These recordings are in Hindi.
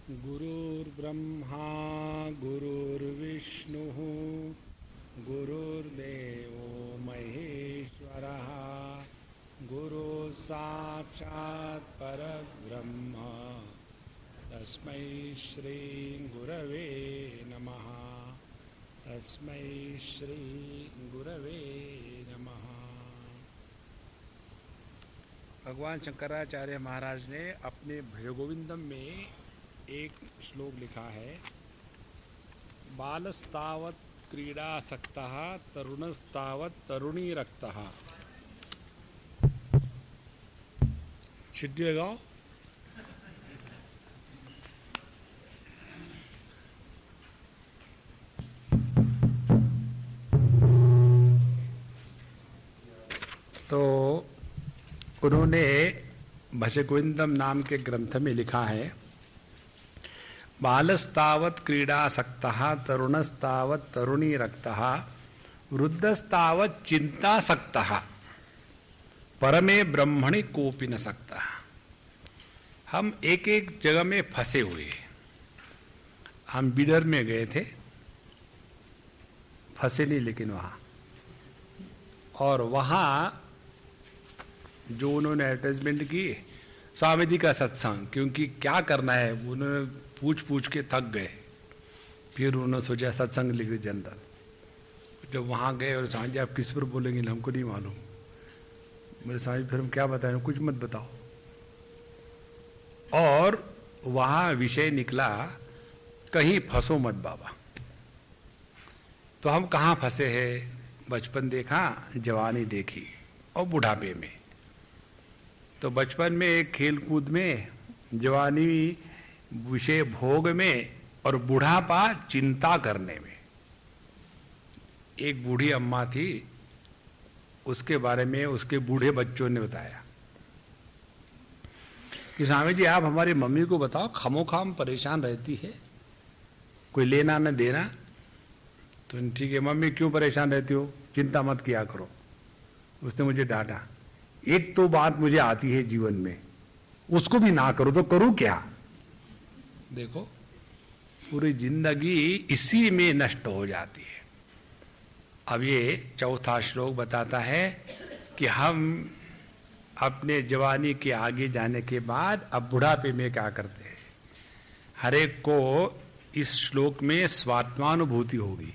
गुरुर्ब्रह्मा गुरुर्विष्णुः गुरुर्देवो महेश्वरः गुरुः साक्षात् परब्रह्म तस्मै श्री गुरवे नमः। तस्मै श्री गुरवे नमः। भगवान शंकराचार्य महाराज ने अपने भजगोविंदम में एक श्लोक लिखा है, बालस्तावत् क्रीडासक्तः तरुणस्तावत् तरुणी रक्तः। छिट्टी लगाओ। तो उन्होंने भजगोविंदम नाम के ग्रंथ में लिखा है, बालस्तावत् क्रीडासक्तः तरुणस्तावत् तरुणी रक्तः वृद्धस्तावत् चिंतासक्तः परमे ब्रह्मणि कोपि न सक्तः। हम एक एक जगह में फंसे हुए। हम बिदर में गए थे, फंसे नहीं लेकिन वहां, और वहां जो उन्होंने एडवर्टाइजमेंट की स्वामी जी का सत्संग, क्योंकि क्या करना है उन्होंने पूछ पूछ के थक गए। फिर उन्होंने सोचा सत्संग लिख दे जनरल। जब वहां गए और स्वामी जी आप किस पर बोलेंगे हमको नहीं मालूम। मेरे स्वामी जी फिर हम क्या बताएं, कुछ मत बताओ। और वहां विषय निकला, कहीं फंसो मत बाबा। तो हम कहां फंसे हैं? बचपन देखा, जवानी देखी और बुढ़ापे में। तो बचपन में एक खेल कूद में, जवानी विषय भोग में, और बुढ़ापा चिंता करने में। एक बूढ़ी अम्मा थी, उसके बारे में उसके बूढ़े बच्चों ने बताया कि स्वामी जी आप हमारी मम्मी को बताओ, खामोखाम परेशान रहती है, कोई लेना न देना। तो ठीक है मम्मी, क्यों परेशान रहती हो? चिंता मत किया करो। उसने मुझे डांटा, एक तो बात मुझे आती है जीवन में, उसको भी ना करो तो करूं क्या? देखो पूरी जिंदगी इसी में नष्ट हो जाती है। अब ये चौथा श्लोक बताता है कि हम अपने जवानी के आगे जाने के बाद अब बुढ़ापे में क्या करते हैं। हर एक को इस श्लोक में स्वात्मानुभूति होगी।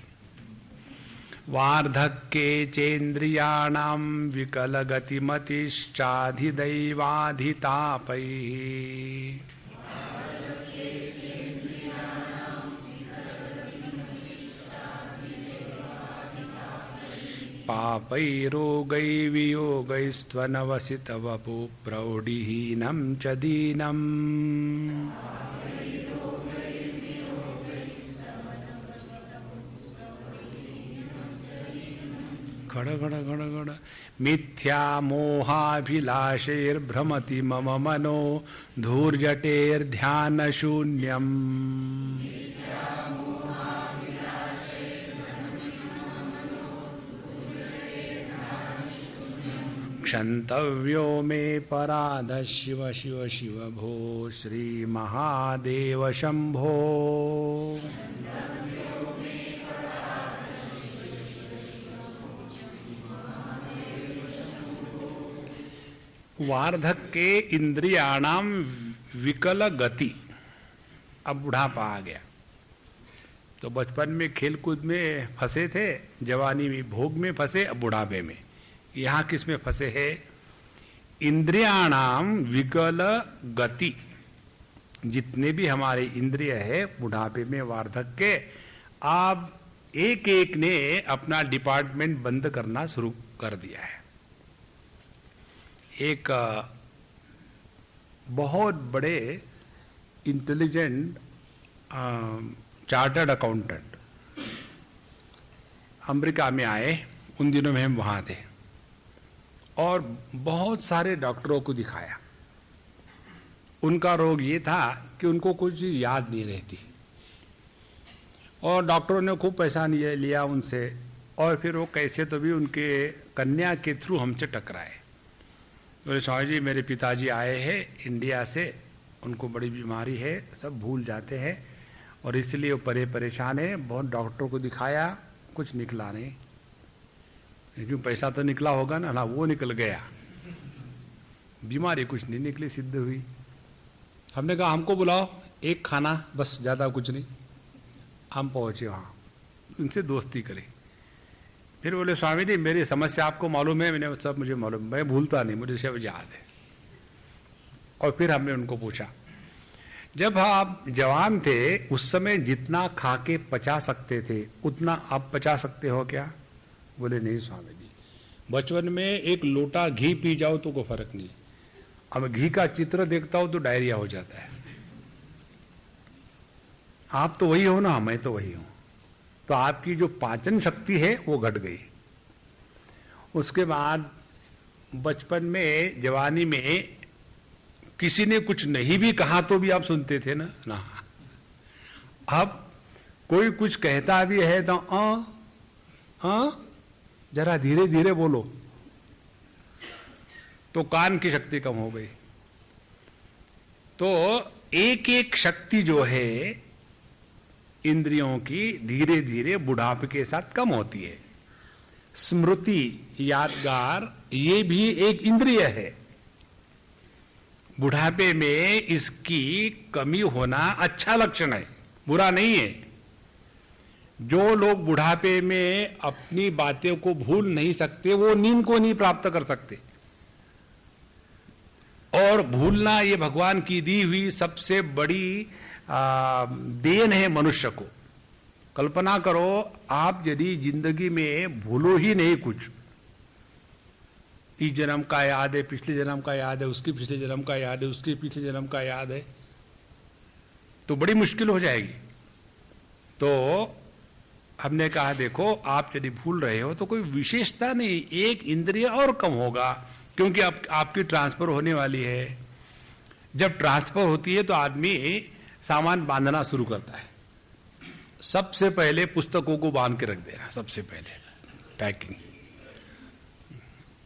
वार्धक्ये चेन्द्रियाणाम विकल गतिमतिश्चाधिदैवाधितापैः पापैरोगैर्वियोगैस्त्वनवसितवपु प्रौढिहीनं च दीनम्। घड़ घड़ घड़ घड़ मिथ्या मोहाभिलाषैर्भ्रमति मम मनो धूर्जटेर्ध्यान शून्यम्। क्षन्तव्यो मे पराध शिव शिव शिव भो श्री महादेव शंभो। वार्धक्ये इंद्रियाणाम विकल गति। अब बुढ़ापा आ गया। तो बचपन में खेलकूद में फंसे थे, जवानी में भोग में फंसे, अब बुढ़ापे में। यहां किस में फंसे हैं? इंद्रियाणाम विकल गति। जितने भी हमारे इंद्रिय है बुढ़ापे में, वार्धक्य, अब एक एक ने अपना डिपार्टमेंट बंद करना शुरू कर दिया है। एक बहुत बड़े इंटेलिजेंट चार्टर्ड अकाउंटेंट अमेरिका में आए। उन दिनों में हम वहां थे और बहुत सारे डॉक्टरों को दिखाया। उनका रोग ये था कि उनको कुछ याद नहीं रहती, और डॉक्टरों ने खूब पैसा लिया उनसे, और फिर वो कैसे तो भी उनके कन्या के थ्रू हमसे टकराए। बोले स्वामी जी मेरे पिताजी आए हैं इंडिया से उनको बड़ी बीमारी है, सब भूल जाते हैं और इसलिए वो परेशान है। बहुत डॉक्टर को दिखाया, कुछ निकला नहीं। क्योंकि पैसा तो निकला होगा ना, वो निकल गया, बीमारी कुछ नहीं निकली, सिद्ध हुई। हमने कहा हमको बुलाओ, एक खाना बस, ज्यादा कुछ नहीं। हम पहुंचे वहां, उनसे दोस्ती करी। फिर बोले स्वामी जी मेरी समस्या आपको मालूम है? मैंने सब मुझे मालूम, मैं भूलता नहीं, मुझे सब याद है। और फिर हमने उनको पूछा, जब आप जवान थे उस समय जितना खा के पचा सकते थे उतना आप पचा सकते हो क्या? बोले नहीं स्वामी जी, बचपन में एक लोटा घी पी जाओ तो कोई फर्क नहीं, अब घी का चित्र देखता हूं तो डायरिया हो जाता है। आप तो वही हो ना, मैं तो वही हूं। तो आपकी जो पाचन शक्ति है वो घट गई। उसके बाद बचपन में, जवानी में किसी ने कुछ नहीं भी कहा तो भी आप सुनते थे ना। अब कोई कुछ कहता भी है तो जरा धीरे धीरे बोलो, तो कान की शक्ति कम हो गई। तो एक एक शक्ति जो है इंद्रियों की धीरे धीरे बुढ़ापे के साथ कम होती है। स्मृति, यादगार, ये भी एक इंद्रिय है। बुढ़ापे में इसकी कमी होना अच्छा लक्षण है, बुरा नहीं है। जो लोग बुढ़ापे में अपनी बातें को भूल नहीं सकते वो नींद को नहीं प्राप्त कर सकते। और भूलना ये भगवान की दी हुई सबसे बड़ी देन है मनुष्य को। कल्पना करो आप यदि जिंदगी में भूलो ही नहीं कुछ, इस जन्म का याद है, पिछले जन्म का याद है, उसकी पिछले जन्म का याद है, उसकी पिछले जन्म का याद है, तो बड़ी मुश्किल हो जाएगी। तो हमने कहा देखो आप यदि भूल रहे हो तो कोई विशेषता नहीं, एक इंद्रिय और कम होगा, क्योंकि आपकी ट्रांसफर होने वाली है। जब ट्रांसफर होती है तो आदमी सामान बांधना शुरू करता है। सबसे पहले पुस्तकों को बांध के रख देना, सबसे पहले पैकिंग।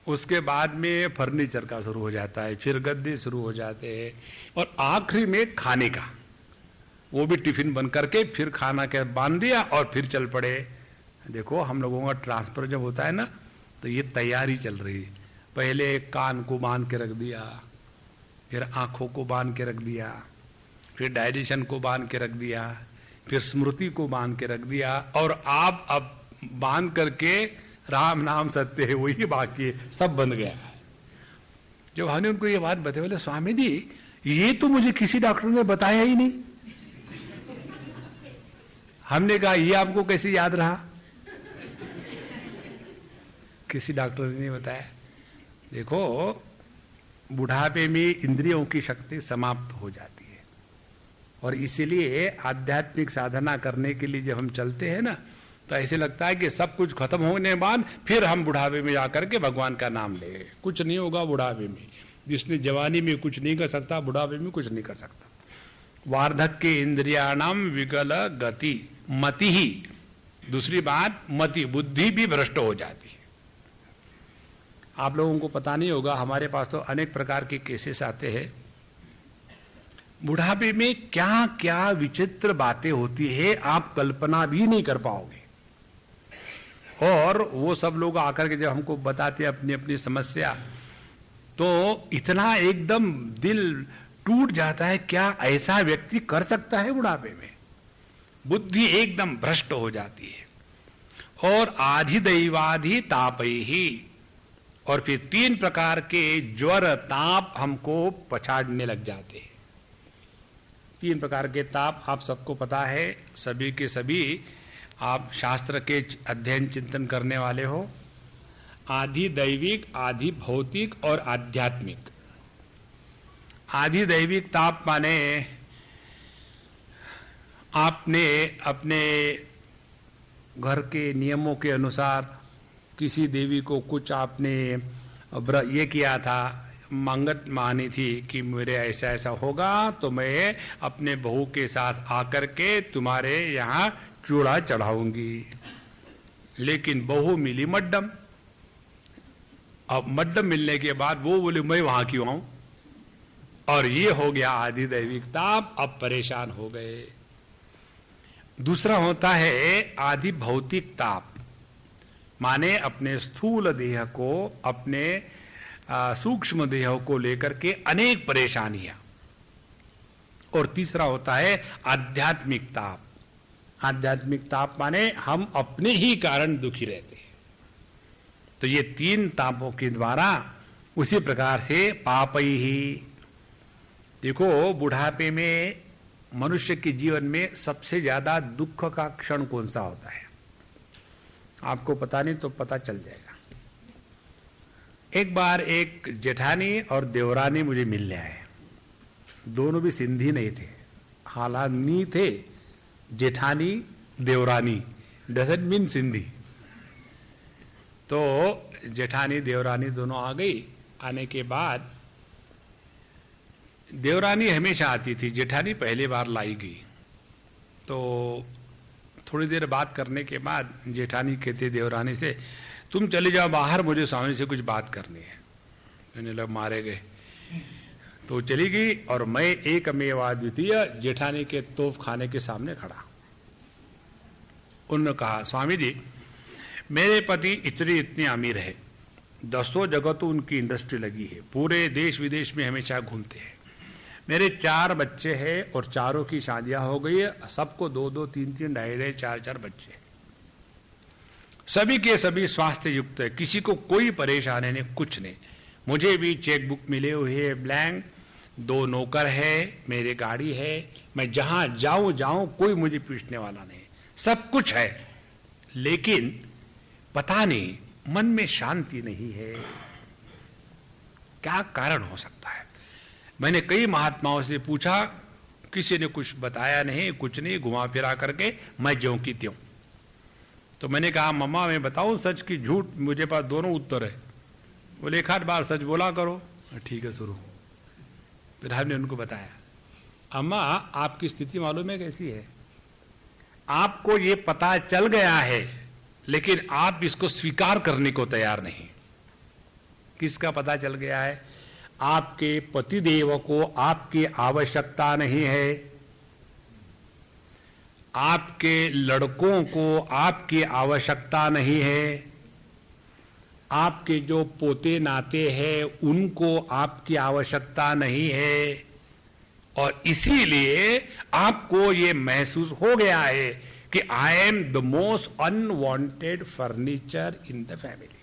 उसके बाद में फर्नीचर का शुरू हो जाता है, फिर गद्दे शुरू हो जाते हैं, और आखिरी में खाने का, वो भी टिफिन बंद करके फिर खाना के बांध दिया और फिर चल पड़े। देखो हम लोगों का ट्रांसफर जब होता है ना तो ये तैयारी चल रही है। पहले कान को बांध के रख दिया, फिर आंखों को बांध के रख दिया, फिर डाइजेशन को बांध के रख दिया, फिर स्मृति को बांध के रख दिया, और आप अब बांध करके राम नाम सत्य है वही बाकी है, सब बन गया है। जब हमने उनको ये बात बताई, बोले स्वामी जी ये तो मुझे किसी डॉक्टर ने बताया ही नहीं। हमने कहा ये आपको कैसे याद रहा? किसी डॉक्टर ने नहीं बताया। देखो बुढ़ापे में इंद्रियों की शक्ति समाप्त हो जाती है, और इसीलिए आध्यात्मिक साधना करने के लिए जब हम चलते हैं ना तो ऐसे लगता है कि सब कुछ खत्म होने के बाद फिर हम बुढ़ापे में जाकर के भगवान का नाम ले। कुछ नहीं होगा बुढ़ापे में। जिसने जवानी में कुछ नहीं कर सकता बुढ़ापे में कुछ नहीं कर सकता। वार्धक्य इंद्रियाणाम विकल गति मति ही। दूसरी बात, मति, बुद्धि भी भ्रष्ट हो जाती है। आप लोगों को पता नहीं होगा, हमारे पास तो अनेक प्रकार के केसेस आते हैं। बुढ़ापे में क्या क्या विचित्र बातें होती है आप कल्पना भी नहीं कर पाओगे। और वो सब लोग आकर के जब हमको बताते अपनी अपनी समस्या, तो इतना एकदम दिल टूट जाता है। क्या ऐसा व्यक्ति कर सकता है बुढ़ापे में? बुद्धि एकदम भ्रष्ट हो जाती है। और आधिदैवाधि तापैहि, और फिर 3 प्रकार के ज्वर ताप हमको पछाड़ने लग जाते हैं। 3 प्रकार के ताप आप सबको पता है, सभी के सभी आप शास्त्र के अध्ययन चिंतन करने वाले हो। आधि दैविक, आधि भौतिक और आध्यात्मिक। आधि दैविक ताप माने आपने अपने घर के नियमों के अनुसार किसी देवी को कुछ आपने ये किया था, मंगत मानी थी कि मेरे ऐसा ऐसा होगा तो मैं अपने बहू के साथ आकर के तुम्हारे यहाँ चूड़ा चढ़ाऊंगी। लेकिन बहू मिली मड्डम। अब मड्डम मिलने के बाद वो बोले मैं वहां क्यों आऊं? और ये हो गया आदि दैविक ताप, अब परेशान हो गए। दूसरा होता है आदि भौतिक ताप, माने अपने स्थूल देह को, अपने सूक्ष्म देह को लेकर के अनेक परेशानियां। और तीसरा होता है आध्यात्मिक ताप। आध्यात्मिक ताप माने हम अपने ही कारण दुखी रहते हैं। तो ये तीन तापों के द्वारा उसी प्रकार से पापई ही। देखो, बुढ़ापे में मनुष्य के जीवन में सबसे ज्यादा दुख का क्षण कौन सा होता है? आपको पता नहीं तो पता चल जाएगा। एक बार एक जेठानी और देवरानी मुझे मिलने आए। दोनों भी सिंधी नहीं थे, हालानी थे। जेठानी देवरानी डजंट मीन सिंधी। तो जेठानी देवरानी दोनों आ गई। आने के बाद देवरानी हमेशा आती थी, जेठानी पहली बार लाई गई। तो थोड़ी देर बात करने के बाद जेठानी कहती देवरानी से, तुम चले जाओ बाहर, मुझे स्वामी से कुछ बात करनी है। मैंने लोग मारे गए। तो चली गई और मैं एक अद्वितीय जेठानी के तोफ खाने के सामने खड़ा। उन्होंने कहा, स्वामी जी, मेरे पति इतनी अमीर है, दसों जगह तो उनकी इंडस्ट्री लगी है, पूरे देश विदेश में हमेशा घूमते हैं। मेरे 4 बच्चे हैं और चारों की शादियां हो गई है, सबको 2-2, 3-3, 2.5, 4-4 बच्चे, सभी के सभी स्वास्थ्य युक्त है, किसी को कोई परेशानी नहीं, कुछ नहीं। मुझे भी चेक बुक मिले हुए है ब्लैंक, 2 नौकर है, मेरी गाड़ी है, मैं जहां जाऊं कोई मुझे पूछने वाला नहीं, सब कुछ है। लेकिन पता नहीं मन में शांति नहीं है। क्या कारण हो सकता है? मैंने कई महात्माओं से पूछा, किसी ने कुछ बताया नहीं, कुछ नहीं, घुमा फिरा करके मैं ज्यों की त्यों। तो मैंने कहा, मम्मा मैं बताऊं सच की झूठ? मुझे पास दोनों उत्तर है। बोले, एक आध बार सच बोला करो। ठीक है, शुरू। फिर हमने उनको बताया, अम्मा आपकी स्थिति मालूम है कैसी है? आपको ये पता चल गया है, लेकिन आप इसको स्वीकार करने को तैयार नहीं। किसका पता चल गया है? आपके पतिदेव को आपकी आवश्यकता नहीं है, आपके लड़कों को आपकी आवश्यकता नहीं है, आपके जो पोते नाते हैं उनको आपकी आवश्यकता नहीं है, और इसीलिए आपको ये महसूस हो गया है कि I am the most unwanted furniture in the family.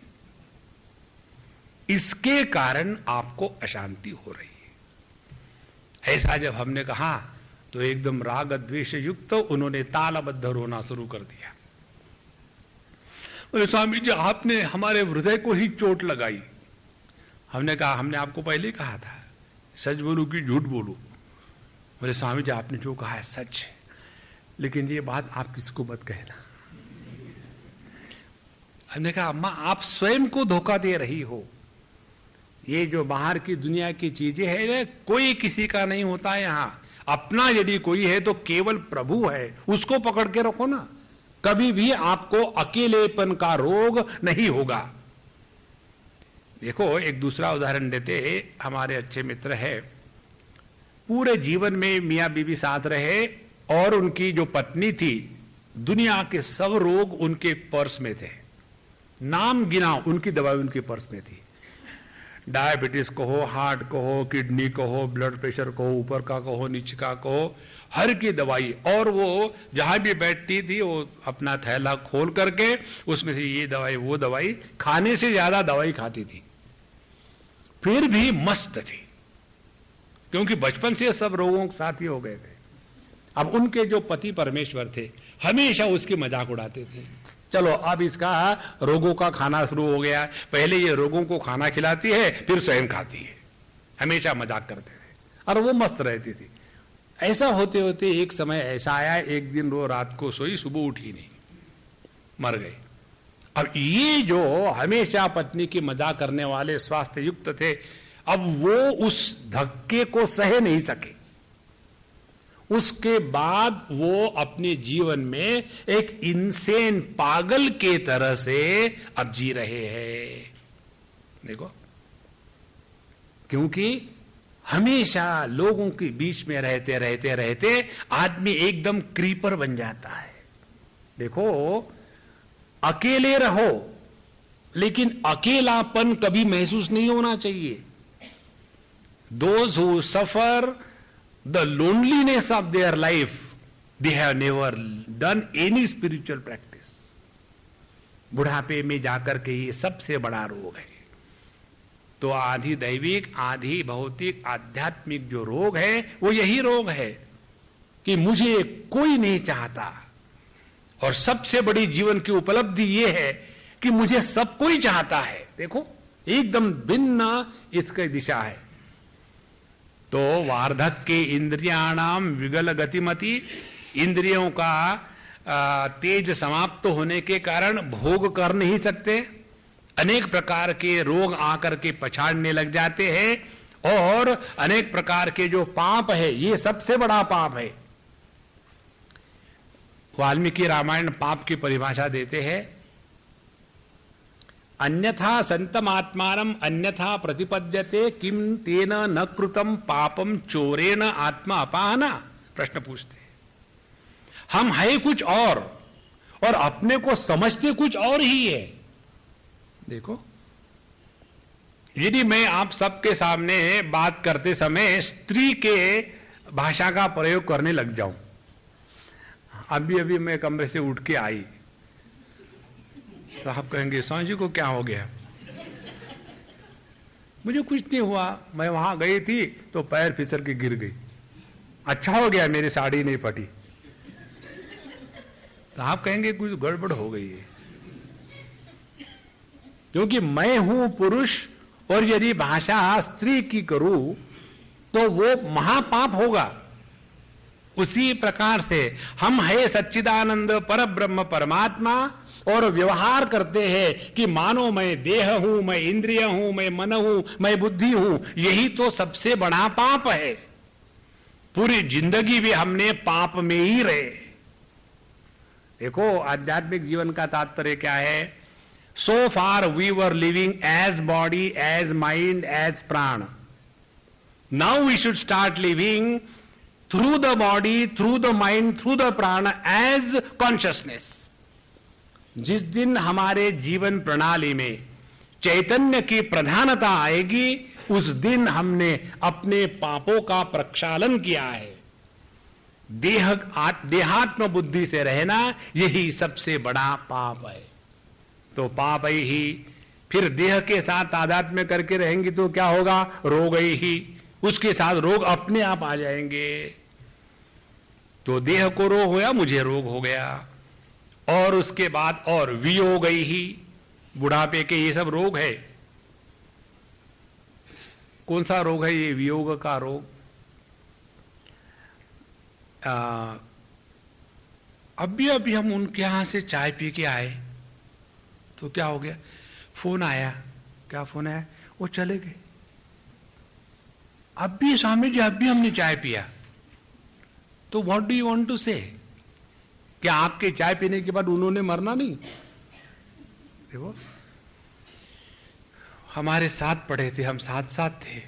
इसके कारण आपको अशांति हो रही है। ऐसा जब हमने कहा तो एकदम राग द्वेष युक्त उन्होंने तालबद्ध रोना शुरू कर दिया। बोले, स्वामी जी आपने हमारे हृदय को ही चोट लगाई। हमने कहा, हमने आपको पहले ही कहा था, सच बोलूं कि झूठ बोलूं? बोले, स्वामी जी आपने जो कहा है सच है, लेकिन ये बात आप किसको मत कहना। हमने कहा, अम्मा आप स्वयं को धोखा दे रही हो। ये जो बाहर की दुनिया की चीजें है, कोई किसी का नहीं होता है। यहां अपना यदि कोई है तो केवल प्रभु है, उसको पकड़ के रखो ना, कभी भी आपको अकेलेपन का रोग नहीं होगा। देखो, एक दूसरा उदाहरण देते, हमारे अच्छे मित्र है, पूरे जीवन में मियां बीवी साथ रहे और उनकी जो पत्नी थी, दुनिया के सब रोग उनके पर्स में थे, नाम गिना उनकी दवाई उनके पर्स में थी। डायबिटीज कहो, हार्ट कहो, किडनी कहो, ब्लड प्रेशर कहो, ऊपर का कहो, नीचे का कहो, हर की दवाई। और वो जहां भी बैठती थी वो अपना थैला खोल करके उसमें से ये दवाई वो दवाई, खाने से ज्यादा दवाई खाती थी, फिर भी मस्त थी, क्योंकि बचपन से सब रोगों के साथी हो गए थे। अब उनके जो पति परमेश्वर थे हमेशा उसकी मजाक उड़ाते थे। चलो अब इसका रोगों का खाना शुरू हो गया, पहले ये रोगों को खाना खिलाती है फिर स्वयं खाती है, हमेशा मजाक करते थे और वो मस्त रहती थी। ऐसा होते होते एक समय ऐसा आया, एक दिन वो रात को सोई, सुबह उठी नहीं, मर गई। अब ये जो हमेशा पत्नी की मजाक करने वाले स्वास्थ्य युक्त थे, अब वो उस धक्के को सह नहीं सके। उसके बाद वो अपने जीवन में एक इंसेन पागल के तरह से अब जी रहे हैं। देखो, क्योंकि हमेशा लोगों के बीच में रहते रहते रहते आदमी एकदम क्रीपर बन जाता है। देखो, अकेले रहो लेकिन अकेलापन कभी महसूस नहीं होना चाहिए। Those who suffer the loneliness of their life, they have never done any spiritual practice. बुढ़ापे में जाकर के ये सबसे बड़ा रोग है। तो आधी दैविक, आधी भौतिक, आध्यात्मिक जो रोग है वो यही रोग है कि मुझे कोई नहीं चाहता। और सबसे बड़ी जीवन की उपलब्धि ये है कि मुझे सब कोई चाहता है। देखो, एकदम भिन्न इसकी दिशा है। तो वार्धक्य इंद्रियाणाम विगल गतिमति, इंद्रियों का तेज समाप्त होने के कारण भोग कर नहीं सकते, अनेक प्रकार के रोग आकर के पछाड़ने लग जाते हैं और अनेक प्रकार के जो पाप है ये सबसे बड़ा पाप है। वाल्मीकि रामायण पाप की परिभाषा देते हैं, अन्यथा संतमात्मानम अन्यथा प्रतिपद्यते किम तेन न कृतम पापम चोरेण आत्मा अपाहना। प्रश्न पूछते हैं। हम है कुछ और अपने को समझते कुछ और ही है। देखो, यदि मैं आप सबके सामने बात करते समय स्त्री के भाषा का प्रयोग करने लग जाऊं, अभी मैं कमरे से उठ के आई तो आप कहेंगे स्वामी जी को क्या हो गया? मुझे कुछ नहीं हुआ, मैं वहां गई थी तो पैर फिसल के गिर गई, अच्छा हो गया मेरी साड़ी नहीं फटी। तो आप कहेंगे कुछ गड़बड़ हो गई है, क्योंकि मैं हूं पुरुष और यदि भाषा स्त्री की करूं तो वो महापाप होगा। उसी प्रकार से हम है सच्चिदानंद पर ब्रह्म परमात्मा और व्यवहार करते हैं कि मानो मैं देह हूं, मैं इंद्रिय हूं, मैं मन हूं, मैं बुद्धि हूं। यही तो सबसे बड़ा पाप है। पूरी जिंदगी भी हमने पाप में ही रहे। देखो, आध्यात्मिक जीवन का तात्पर्य क्या है? So far we were living as body, as mind, as prana. Now we should start living through the body, through the mind, through the prana as consciousness. जिस दिन हमारे जीवन प्रणाली में चैतन्य की प्रधानता आएगी उस दिन हमने अपने पापों का प्रक्षालन किया है। देहात्म बुद्धि से रहना यही सबसे बड़ा पाप है। तो पाप ही फिर देह के साथ तादात्म्य करके रहेंगे तो क्या होगा? रोग ही, उसके साथ रोग अपने आप आ जाएंगे। तो देह को रोग होया, मुझे रोग हो गया, और उसके बाद और वियोग ही, बुढ़ापे के ये सब रोग है। कौन सा रोग है ये वियोग का रोग? अभी हम उनके यहां से चाय पी के आए तो क्या हो गया? फोन आया। क्या फोन आया? वो चले गए। अभी स्वामी जी अभी हमने चाय पिया। तो what do you want to say? क्या आपके चाय पीने के बाद उन्होंने मरना नहीं? देखो, हमारे साथ पढ़े थे, हम साथ साथ थे।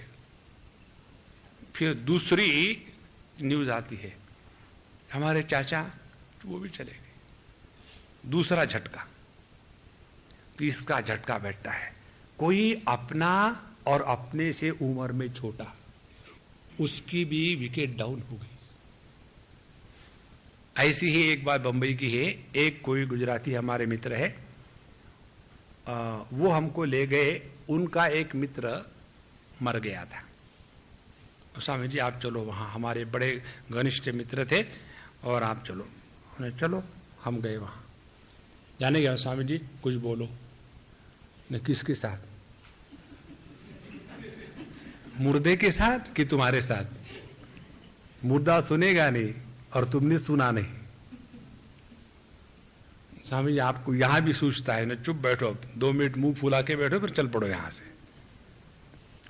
फिर दूसरी न्यूज आती है, हमारे चाचा वो भी चले गए। दूसरा झटका, तीसरा झटका बैठता है। कोई अपना और अपने से उम्र में छोटा, उसकी भी विकेट डाउन हो गई। ऐसी ही एक बात बंबई की है। एक कोई गुजराती हमारे मित्र है, वो हमको ले गए। उनका एक मित्र मर गया था। स्वामी जी आप चलो वहां, हमारे बड़े घनिष्ठ मित्र थे और आप चलो। उन्हें चलो, हम गए वहां। जाने गया स्वामी जी कुछ बोलो। ने किसके साथ? मुर्दे के साथ कि तुम्हारे साथ? मुर्दा सुनेगा नहीं और तुमने सुना नहीं। स्वामी जी आपको यहां भी सूझता है ना, चुप बैठो, 2 मिनट मुंह फुला के बैठो, फिर चल पड़ो यहां से।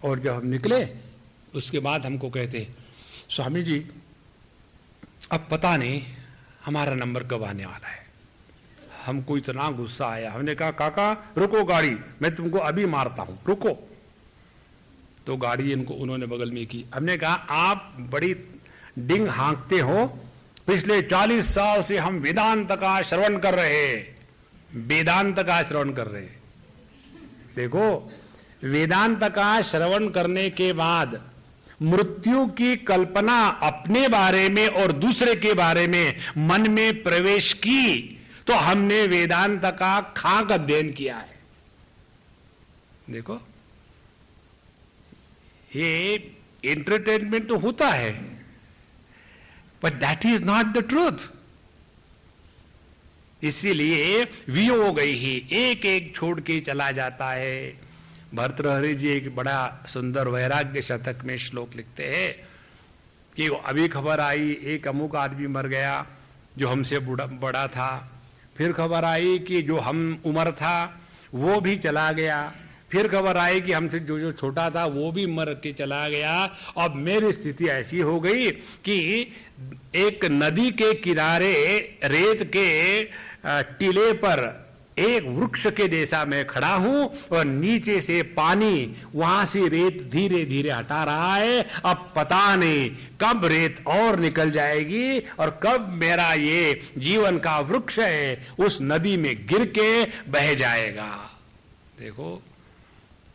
और जब हम निकले उसके बाद हमको कहते, स्वामी जी अब पता नहीं हमारा नंबर कब आने वाला है। हमको इतना गुस्सा आया, हमने कहा काका रुको गाड़ी, मैं तुमको अभी मारता हूं, रुको। तो गाड़ी इनको उन्होंने बगल में की। हमने कहा आप बड़ी डिंग हाँकते हो, पिछले 40 साल से हम वेदांत का श्रवण कर रहे हैं, वेदांत का श्रवण कर रहे हैं। देखो, वेदांत का श्रवण करने के बाद मृत्यु की कल्पना अपने बारे में और दूसरे के बारे में मन में प्रवेश की तो हमने वेदांत का खाक अध्ययन किया है। देखो, ये एंटरटेनमेंट तो होता है, but that is not the truth. इसीलिए वियोग ही एक एक छोड़ के चला जाता है। भर्तृहरि जी एक बड़ा सुंदर वैराग्य शतक में श्लोक लिखते हैं कि अभी खबर आई एक अमुक आदमी मर गया जो हमसे बड़ा था, फिर खबर आई कि जो हम उम्र था वो भी चला गया, फिर खबर आई कि हमसे जो जो छोटा था वो भी मर के चला गया। अब मेरी स्थिति ऐसी हो गई कि एक नदी के किनारे रेत के टीले पर एक वृक्ष के जैसा मैं खड़ा हूं और नीचे से पानी वहां से रेत धीरे धीरे हटा रहा है। अब पता नहीं कब रेत और निकल जाएगी और कब मेरा ये जीवन का वृक्ष है उस नदी में गिर के बह जाएगा। देखो,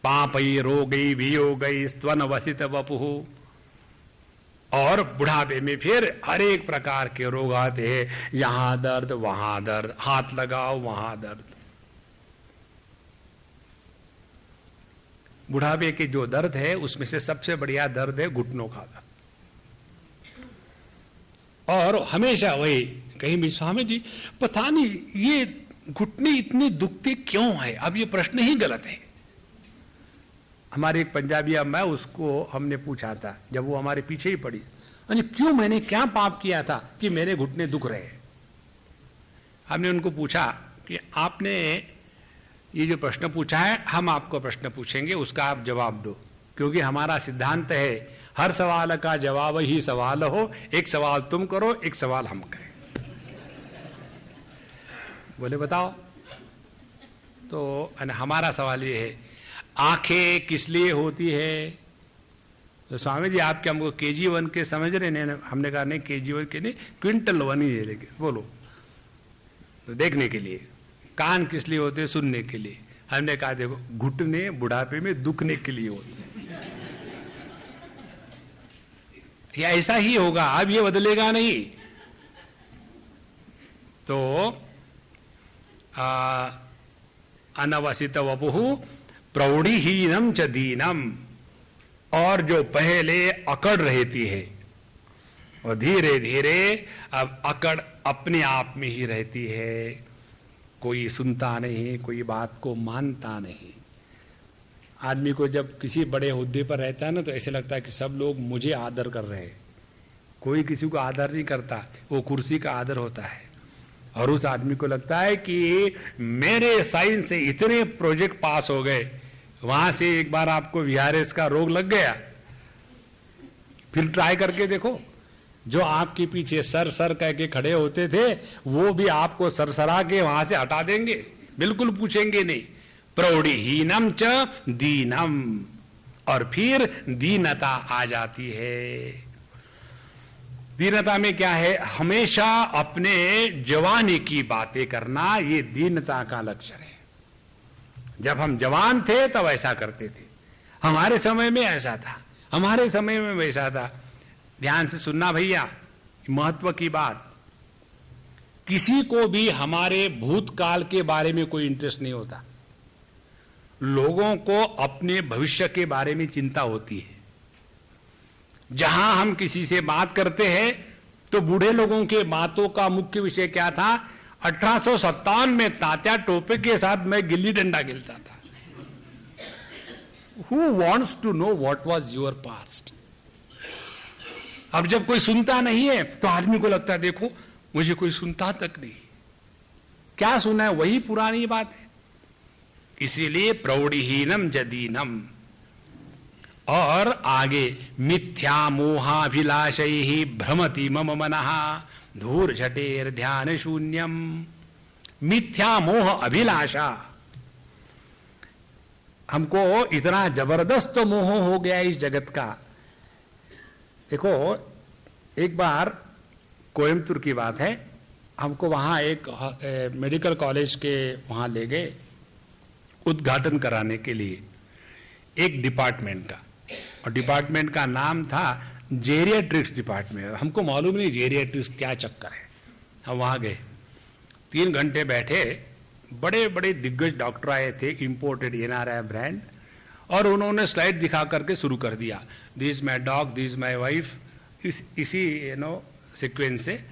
पापई रोगई वियोगई स्तवन वसित वपुहु, और बुढ़ापे में फिर हर एक प्रकार के रोग आते हैं, यहां दर्द वहां दर्द, हाथ लगाओ वहां दर्द। बुढ़ापे के जो दर्द है उसमें से सबसे बढ़िया दर्द है घुटनों का दर्द। और हमेशा वही कहीं भी स्वामी जी पता नहीं ये घुटने इतने दुखते क्यों है। अब ये प्रश्न ही गलत है। हमारे एक पंजाबी अम्मा, उसको हमने पूछा था जब वो हमारे पीछे ही पड़ी, अरे क्यों, मैंने क्या पाप किया था कि मेरे घुटने दुख रहे। हमने उनको पूछा कि आपने ये जो प्रश्न पूछा है हम आपको प्रश्न पूछेंगे, उसका आप जवाब दो, क्योंकि हमारा सिद्धांत है हर सवाल का जवाब ही सवाल हो, एक सवाल तुम करो एक सवाल हम करें। बोले बताओ। तो हमारा सवाल ये है, आंखें किस लिए होती है? तो स्वामी जी आप क्या हमको KG1 के समझ रहे हैं? हमने कहा नहीं, KG1 के नहीं, क्विंटल 1 ही है, लेकिन बोलो तो देखने के लिए। कान किस लिए होते हैं? सुनने के लिए। हमने कहा देखो, घुटने बुढ़ापे में दुखने के लिए होते हैं। या ऐसा ही होगा, अब ये बदलेगा नहीं। तो अनवसित वपुहु प्रौढ़ीहीनम च दीनम, और जो पहले अकड़ रहती है और धीरे धीरे अब अकड़ अपने आप में ही रहती है, कोई सुनता नहीं, कोई बात को मानता नहीं। आदमी को जब किसी बड़े हुद्दे पर रहता है ना तो ऐसे लगता है कि सब लोग मुझे आदर कर रहे हैं। कोई किसी को आदर नहीं करता, वो कुर्सी का आदर होता है। और उस आदमी को लगता है कि मेरे साइंस से इतने प्रोजेक्ट पास हो गए, वहां से एक बार आपको VRS का रोग लग गया, फिर ट्राई करके देखो। जो आपके पीछे सर सर कह के खड़े होते थे वो भी आपको सरसरा के वहां से हटा देंगे, बिल्कुल पूछेंगे नहीं। प्रौढ़ीहीनम च दीनम, और फिर दीनता आ जाती है। दीनता में क्या है? हमेशा अपने जवानी की बातें करना, ये दीनता का लक्षण है। जब हम जवान थे तब ऐसा करते थे, हमारे समय में ऐसा था, हमारे समय में वैसा था। ध्यान से सुनना भैया, महत्व की बात। किसी को भी हमारे भूतकाल के बारे में कोई इंटरेस्ट नहीं होता। लोगों को अपने भविष्य के बारे में चिंता होती है। जहां हम किसी से बात करते हैं तो बूढ़े लोगों के बातों का मुख्य विषय क्या था? 1857 में तात्या टोपे के साथ मैं गिल्ली डंडा खेलता था। Who wants to know what was your past? अब जब कोई सुनता नहीं है तो आदमी को लगता है देखो मुझे कोई सुनता तक नहीं, क्या सुना है वही पुरानी बात है। इसीलिए प्रौढ़ीहीनम जदीनम। और आगे मिथ्या मोहाभिलाषै ही भ्रमति मम मनः धूर्झटेर ध्यान शून्यम। मिथ्या मोह अभिलाषा, हमको इतना जबरदस्त मोह हो गया इस जगत का। देखो, एक बार कोयम्बतूर की बात है, हमको वहां एक मेडिकल कॉलेज के वहां ले गए उद्घाटन कराने के लिए एक डिपार्टमेंट का, और डिपार्टमेंट का नाम था जेरियाट्रिक्स डिपार्टमेंट। हमको मालूम नहीं जेरियाट्रिक्स क्या चक्कर है। हम वहां गए, 3 घंटे बैठे, बड़े बड़े दिग्गज डॉक्टर आए थे, इंपोर्टेड NRI ब्रांड, और उन्होंने स्लाइड दिखा करके शुरू कर दिया, this my dog, this my wife, इसी सीक्वेंस से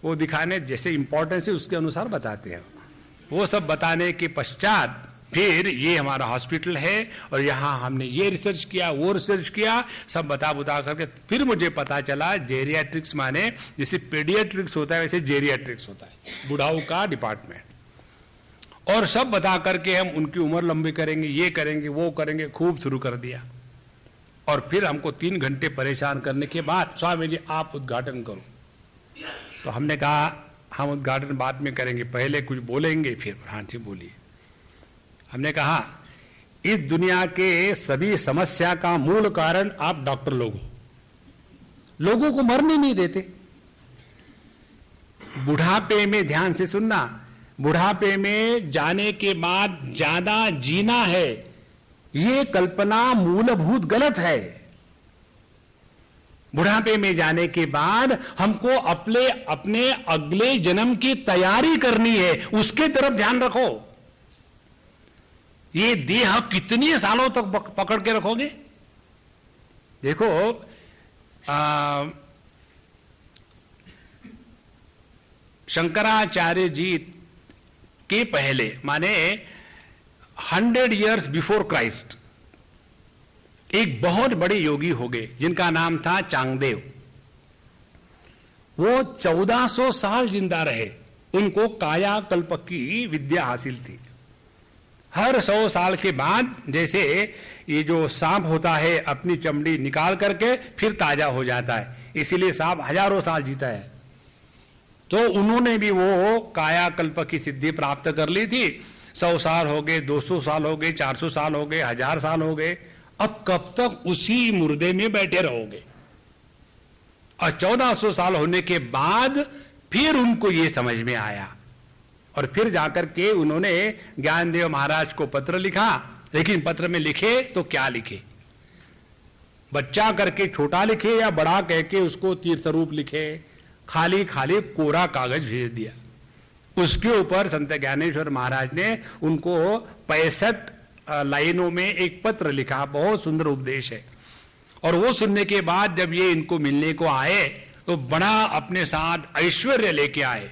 वो दिखाने जैसे इंपॉर्टेंस है उसके अनुसार बताते हैं। वो सब बताने के पश्चात फिर ये हमारा हॉस्पिटल है और यहां हमने ये रिसर्च किया, वो रिसर्च किया, सब बता करके फिर मुझे पता चला जेरियाट्रिक्स माने जैसे पेडियाट्रिक्स होता है वैसे जेरियाट्रिक्स होता है, बुढ़ाऊ का डिपार्टमेंट। और सब बता करके हम उनकी उम्र लंबी करेंगे, ये करेंगे, वो करेंगे, खूब शुरू कर दिया। और फिर हमको 3 घंटे परेशान करने के बाद, स्वामी जी आप उद्घाटन करो। तो हमने कहा हम उद्घाटन बाद में करेंगे, पहले कुछ बोलेंगे। फिर हाँ जी बोलिए। हमने कहा इस दुनिया के सभी समस्या का मूल कारण आप डॉक्टर लोगों को मरने नहीं देते। बुढ़ापे में, ध्यान से सुनना, बुढ़ापे में जाने के बाद ज्यादा जीना है, ये कल्पना मूलभूत गलत है। बुढ़ापे में जाने के बाद हमको अपने अगले जन्म की तैयारी करनी है, उसके तरफ ध्यान रखो। ये देह कितने सालों तक पकड़ के रखोगे? देखो, शंकराचार्य जी के पहले, माने 100 years बिफोर क्राइस्ट, एक बहुत बड़े योगी हो गए जिनका नाम था चांगदेव। वो 1400 साल जिंदा रहे, उनको कायाकल्प की विद्या हासिल थी। हर 100 साल के बाद, जैसे ये जो सांप होता है अपनी चमड़ी निकाल करके फिर ताजा हो जाता है, इसीलिए सांप हजारों साल जीता है। तो उन्होंने भी वो कायाकल्प की सिद्धि प्राप्त कर ली थी। 100 साल हो गए, 200 साल हो गए, 400 साल हो गए, 1000 साल हो गए। अब कब तक उसी मुर्दे में बैठे रहोगे? और 1400 साल होने के बाद फिर उनको ये समझ में आया, और फिर जाकर के उन्होंने ज्ञानदेव महाराज को पत्र लिखा। लेकिन पत्र में लिखे तो क्या लिखे? बच्चा करके छोटा लिखे या बड़ा कह के उसको तीर्थ रूप लिखे? खाली खाली कोरा कागज भेज दिया। उसके ऊपर संत ज्ञानेश्वर महाराज ने उनको 65 लाइनों में एक पत्र लिखा। बहुत सुंदर उपदेश है। और वो सुनने के बाद जब ये इनको मिलने को आए तो बड़ा अपने साथ ऐश्वर्य लेके आए।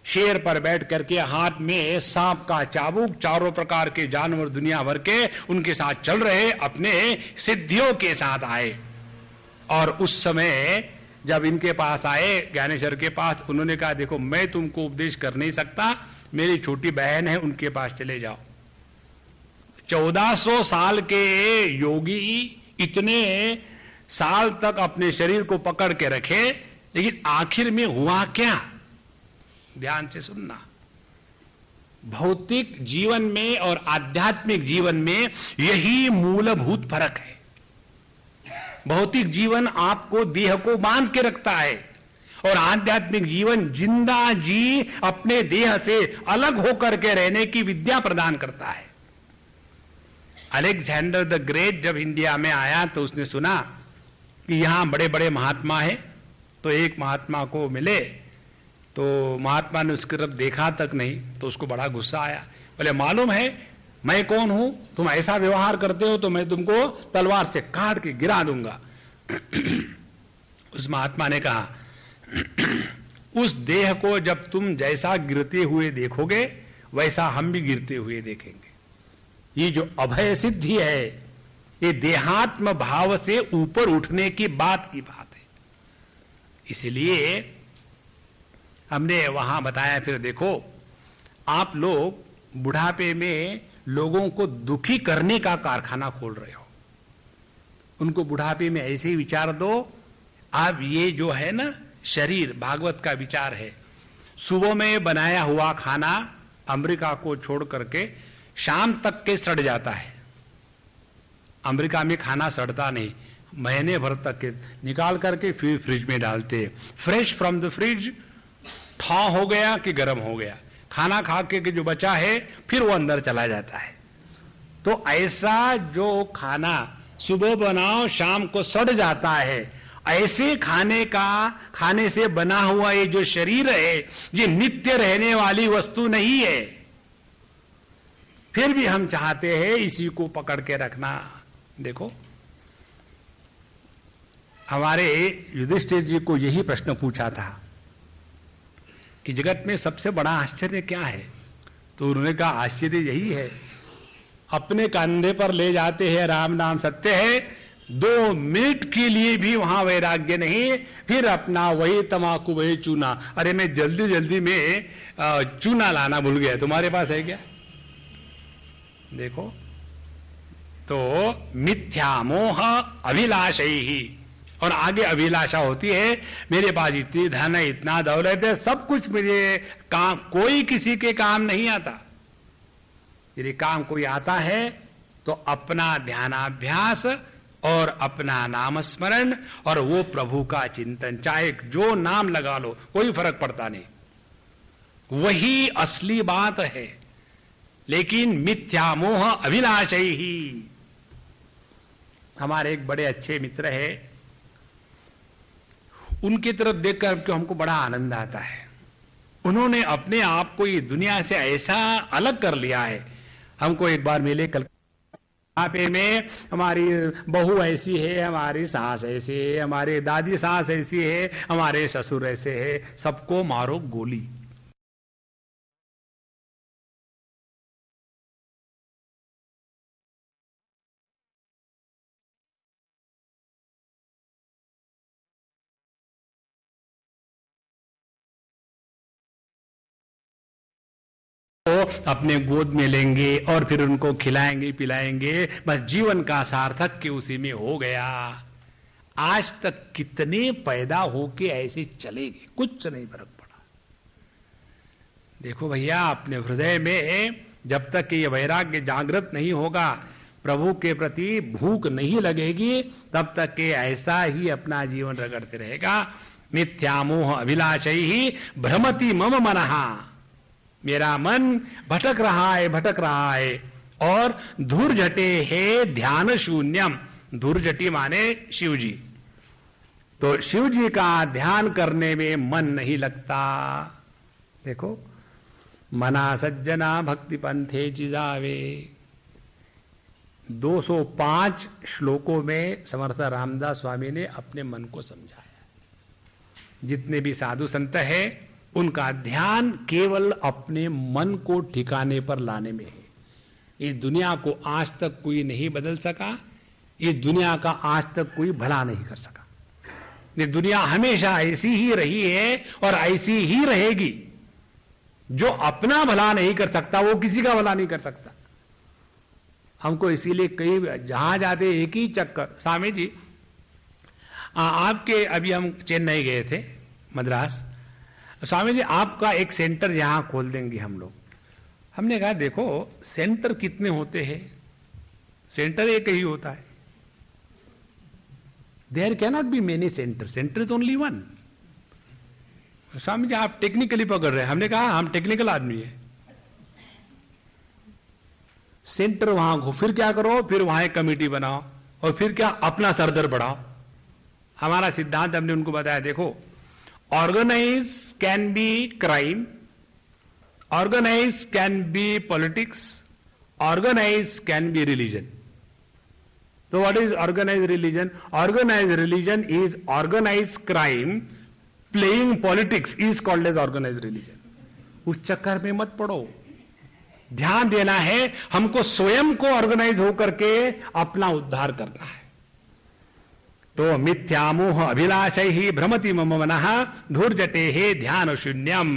शेर पर बैठ करके हाथ में सांप का चाबुक, चारों प्रकार के जानवर दुनिया भर के उनके साथ चल रहे, अपने सिद्धियों के साथ आए। और उस समय जब इनके पास आए, ज्ञानेश्वर के पास, उन्होंने कहा देखो मैं तुमको उपदेश कर नहीं सकता, मेरी छोटी बहन है, उनके पास चले जाओ। 1400 साल के योगी इतने साल तक अपने शरीर को पकड़ के रखे, लेकिन आखिर में हुआ क्या? ध्यान से सुनना। भौतिक जीवन में और आध्यात्मिक जीवन में यही मूलभूत फर्क है। भौतिक जीवन आपको देह को बांध के रखता है, और आध्यात्मिक जीवन जिंदा जी अपने देह से अलग होकर के रहने की विद्या प्रदान करता है। अलेक्जेंडर द ग्रेट जब इंडिया में आया तो उसने सुना कि यहां बड़े बड़े महात्मा हैं, तो एक महात्मा को मिले, तो महात्मा ने उसकी तरफ देखा तक नहीं, तो उसको बड़ा गुस्सा आया। बोले मालूम है मैं कौन हूं? तुम ऐसा व्यवहार करते हो तो मैं तुमको तलवार से काट के गिरा दूंगा। उस महात्मा ने कहा उस देह को जब तुम जैसा गिरते हुए देखोगे वैसा हम भी गिरते हुए देखेंगे। ये जो अभय सिद्धि है, ये देहात्म भाव से ऊपर उठने की बात है। इसलिए हमने वहां बताया, फिर देखो आप लोग बुढ़ापे में लोगों को दुखी करने का कारखाना खोल रहे हो। उनको बुढ़ापे में ऐसे ही विचार दो, आप ये जो है ना शरीर, भागवत का विचार है, सुबह में बनाया हुआ खाना अमेरिका को छोड़ करके शाम तक के सड़ जाता है। अमेरिका में खाना सड़ता नहीं, महीने भर तक निकाल करके फिर फ्रिज में डालते, फ्रेश फ्रॉम द फ्रिज, ठा हो गया कि गर्म हो गया, खाना खा के जो बचा है फिर वो अंदर चला जाता है। तो ऐसा जो खाना सुबह बनाओ शाम को सड़ जाता है, ऐसे खाने से बना हुआ ये जो शरीर है ये नित्य रहने वाली वस्तु नहीं है। फिर भी हम चाहते हैं इसी को पकड़ के रखना। देखो, हमारे युधिष्ठिर जी को यही प्रश्न पूछा था कि जगत में सबसे बड़ा आश्चर्य क्या है? तो उन्होंने कहा आश्चर्य यही है, अपने कंधे पर ले जाते हैं राम नाम सत्य है, 2 मिनट के लिए भी वहां वैराग्य नहीं, फिर अपना वही तमाकू वही चूना। अरे मैं जल्दी जल्दी में चूना लाना भूल गया, तुम्हारे पास है क्या? देखो, तो मिथ्या मोह अभिलाषई ही, और आगे अभिलाषा होती है मेरे पास इतनी धन है, इतना दौलत है, सब कुछ मेरे काम, कोई किसी के काम नहीं आता। यदि काम कोई आता है तो अपना ध्यानाभ्यास और अपना नाम स्मरण और वो प्रभु का चिंतन, चाहे जो नाम लगा लो कोई फर्क पड़ता नहीं, वही असली बात है। लेकिन मिथ्या मोह अभिलाषई ही। हमारे एक बड़े अच्छे मित्र है, उनकी तरफ देखकर हमको बड़ा आनंद आता है। उन्होंने अपने आप को ये दुनिया से ऐसा अलग कर लिया है। हमको एक बार मिले कलकत्ता में, हमारी बहू ऐसी है, हमारी सास ऐसी है, हमारी दादी सास ऐसी है, हमारे ससुर ऐसे है, सबको मारो गोली। अपने गोद में लेंगे और फिर उनको खिलाएंगे पिलाएंगे, बस जीवन का सार्थक के उसी में हो गया। आज तक कितने पैदा होके ऐसे चले गए, कुछ नहीं फर्क पड़ा। देखो भैया, अपने हृदय में जब तक ये वैराग्य जागृत नहीं होगा, प्रभु के प्रति भूख नहीं लगेगी, तब तक ये ऐसा ही अपना जीवन रगड़ते रहेगा। मिथ्या मोह अभिलाषई ही भ्रमति मम मनहा, मेरा मन भटक रहा है। और धूर्जटे है ध्यान शून्यम, धूर्जटी माने शिव जी, तो शिव जी का ध्यान करने में मन नहीं लगता। देखो, मना सज्जना भक्ति पंथे जिजावे, 205 श्लोकों में समर्थ रामदास स्वामी ने अपने मन को समझाया। जितने भी साधु संत है उनका ध्यान केवल अपने मन को ठिकाने पर लाने में है। इस दुनिया को आज तक कोई नहीं बदल सका, इस दुनिया का आज तक कोई भला नहीं कर सका। ये दुनिया हमेशा ऐसी ही रही है और ऐसी ही रहेगी। जो अपना भला नहीं कर सकता वो किसी का भला नहीं कर सकता। हमको इसीलिए कई जहां जाते एक ही चक्कर, स्वामी जी आपके, अभी हम चेन्नई गए थे, मद्रास, स्वामी जी आपका एक सेंटर यहां खोल देंगे हम लोग। हमने कहा देखो सेंटर कितने होते हैं, सेंटर एक ही होता है। There can not be many centre, centre is only one. Swami ji आप टेक्निकली पकड़ रहे हैं। हमने कहा हम टेक्निकल आदमी है। सेंटर वहां को फिर क्या करो, फिर वहां एक कमेटी बनाओ और फिर क्या अपना सरदर बढ़ाओ। हमारा सिद्धांत हमने उनको बताया, देखो organise can be crime, organise can be politics, organise can be religion. तो what is organise religion? Organise religion is organise crime, playing politics is called as organise religion. उस चक्कर में मत पड़ो। ध्यान देना है हमको स्वयं को ऑर्गेनाइज होकर के अपना उद्धार करना है। तो मिथ्या मोह अभिलाषै ही भ्रमति मम मनः धूर्जटे हे ध्यान शून्यम।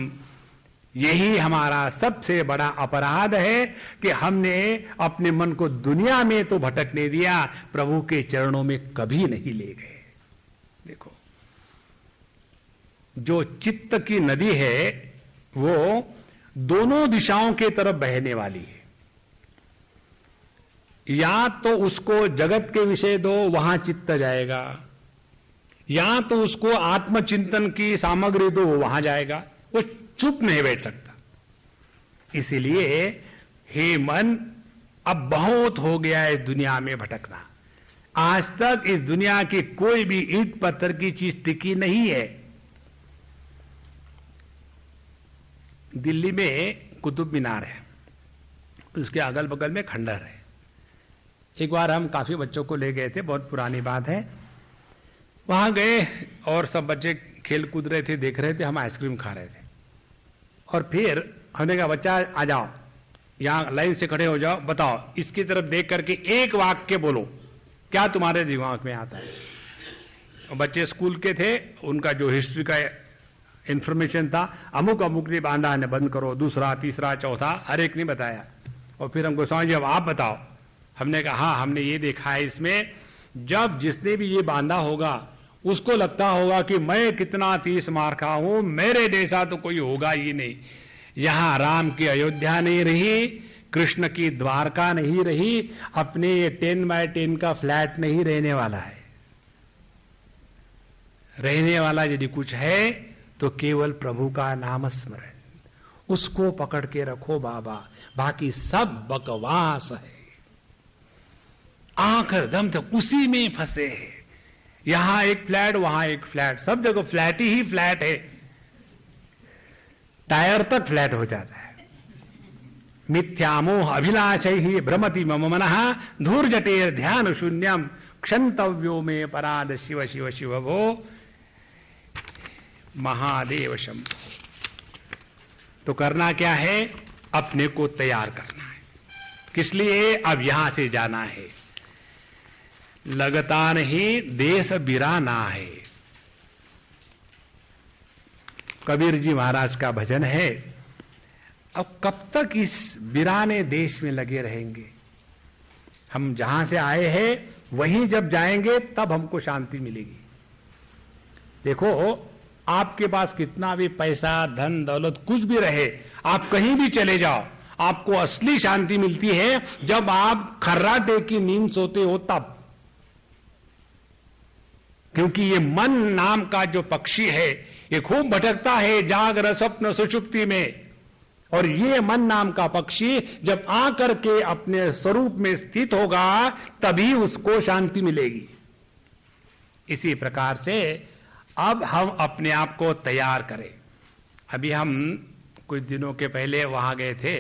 यही हमारा सबसे बड़ा अपराध है कि हमने अपने मन को दुनिया में तो भटकने दिया, प्रभु के चरणों में कभी नहीं ले गए। देखो जो चित्त की नदी है वो दोनों दिशाओं के तरफ बहने वाली है। या तो उसको जगत के विषय दो, वहां चित्त जाएगा, या तो उसको आत्मचिंतन की सामग्री दो, वहां जाएगा। वो चुप नहीं बैठ सकता। इसीलिए हे मन, अब बहुत हो गया है दुनिया में भटकना। आज तक इस दुनिया की कोई भी ईंट पत्थर की चीज टिकी नहीं है। दिल्ली में कुतुब मीनार है, उसके अगल बगल में खंडहर है। एक बार हम काफी बच्चों को ले गए थे, बहुत पुरानी बात है। वहां गए और सब बच्चे खेल कूद रहे थे, देख रहे थे, हम आइसक्रीम खा रहे थे। और फिर हमने कहा, बच्चा आ जाओ, यहां लाइन से खड़े हो जाओ, बताओ इसकी तरफ देख करके एक वाक्य बोलो, क्या तुम्हारे दिमाग में आता है। बच्चे स्कूल के थे, उनका जो हिस्ट्री का इंफॉर्मेशन था, अमुक अमुक ने बांधा ने बंद करो, दूसरा तीसरा चौथा हर एक ने बताया। और फिर हमको समझ, अब आप बताओ। हमने कहा, हाँ हमने ये देखा है इसमें, जब जिसने भी ये बांधा होगा उसको लगता होगा कि मैं कितना 30 मार खा हूं, मेरे जैसा तो कोई होगा ही नहीं। यहां राम की अयोध्या नहीं रही, कृष्ण की द्वारका नहीं रही, अपने ये 10 बाय 10 का फ्लैट नहीं रहने वाला है। रहने वाला यदि कुछ है तो केवल प्रभु का नाम स्मरण, उसको पकड़ के रखो बाबा, बाकी सब बकवास है। आखिर दम तक उसी में फंसे है। यहां एक फ्लैट, वहां एक फ्लैट, सब जगह फ्लैट ही फ्लैट है, टायर तक फ्लैट हो जाता है। मिथ्यामोह अभिलाषै ही भ्रमति मम मनः, धूर्जटेर ध्यान शून्यम क्षंतव्यो में पराद शिव शिव शिव भो महादेव शंभो। तो करना क्या है, अपने को तैयार करना है। किस लिए, अब यहां से जाना है। लगता नहीं देश बिराना है। कबीर जी महाराज का भजन है, अब कब तक इस बिराने देश में लगे रहेंगे। हम जहां से आए हैं वहीं जब जाएंगे तब हमको शांति मिलेगी। देखो, आपके पास कितना भी पैसा धन दौलत कुछ भी रहे, आप कहीं भी चले जाओ, आपको असली शांति मिलती है जब आप खर्राटे की नींद सोते हो तब। क्योंकि ये मन नाम का जो पक्षी है ये खूब भटकता है जागरण स्वप्न सुषुप्ति में, और ये मन नाम का पक्षी जब आकर के अपने स्वरूप में स्थित होगा तभी उसको शांति मिलेगी। इसी प्रकार से अब हम अपने आप को तैयार करें। अभी हम कुछ दिनों के पहले वहां गए थे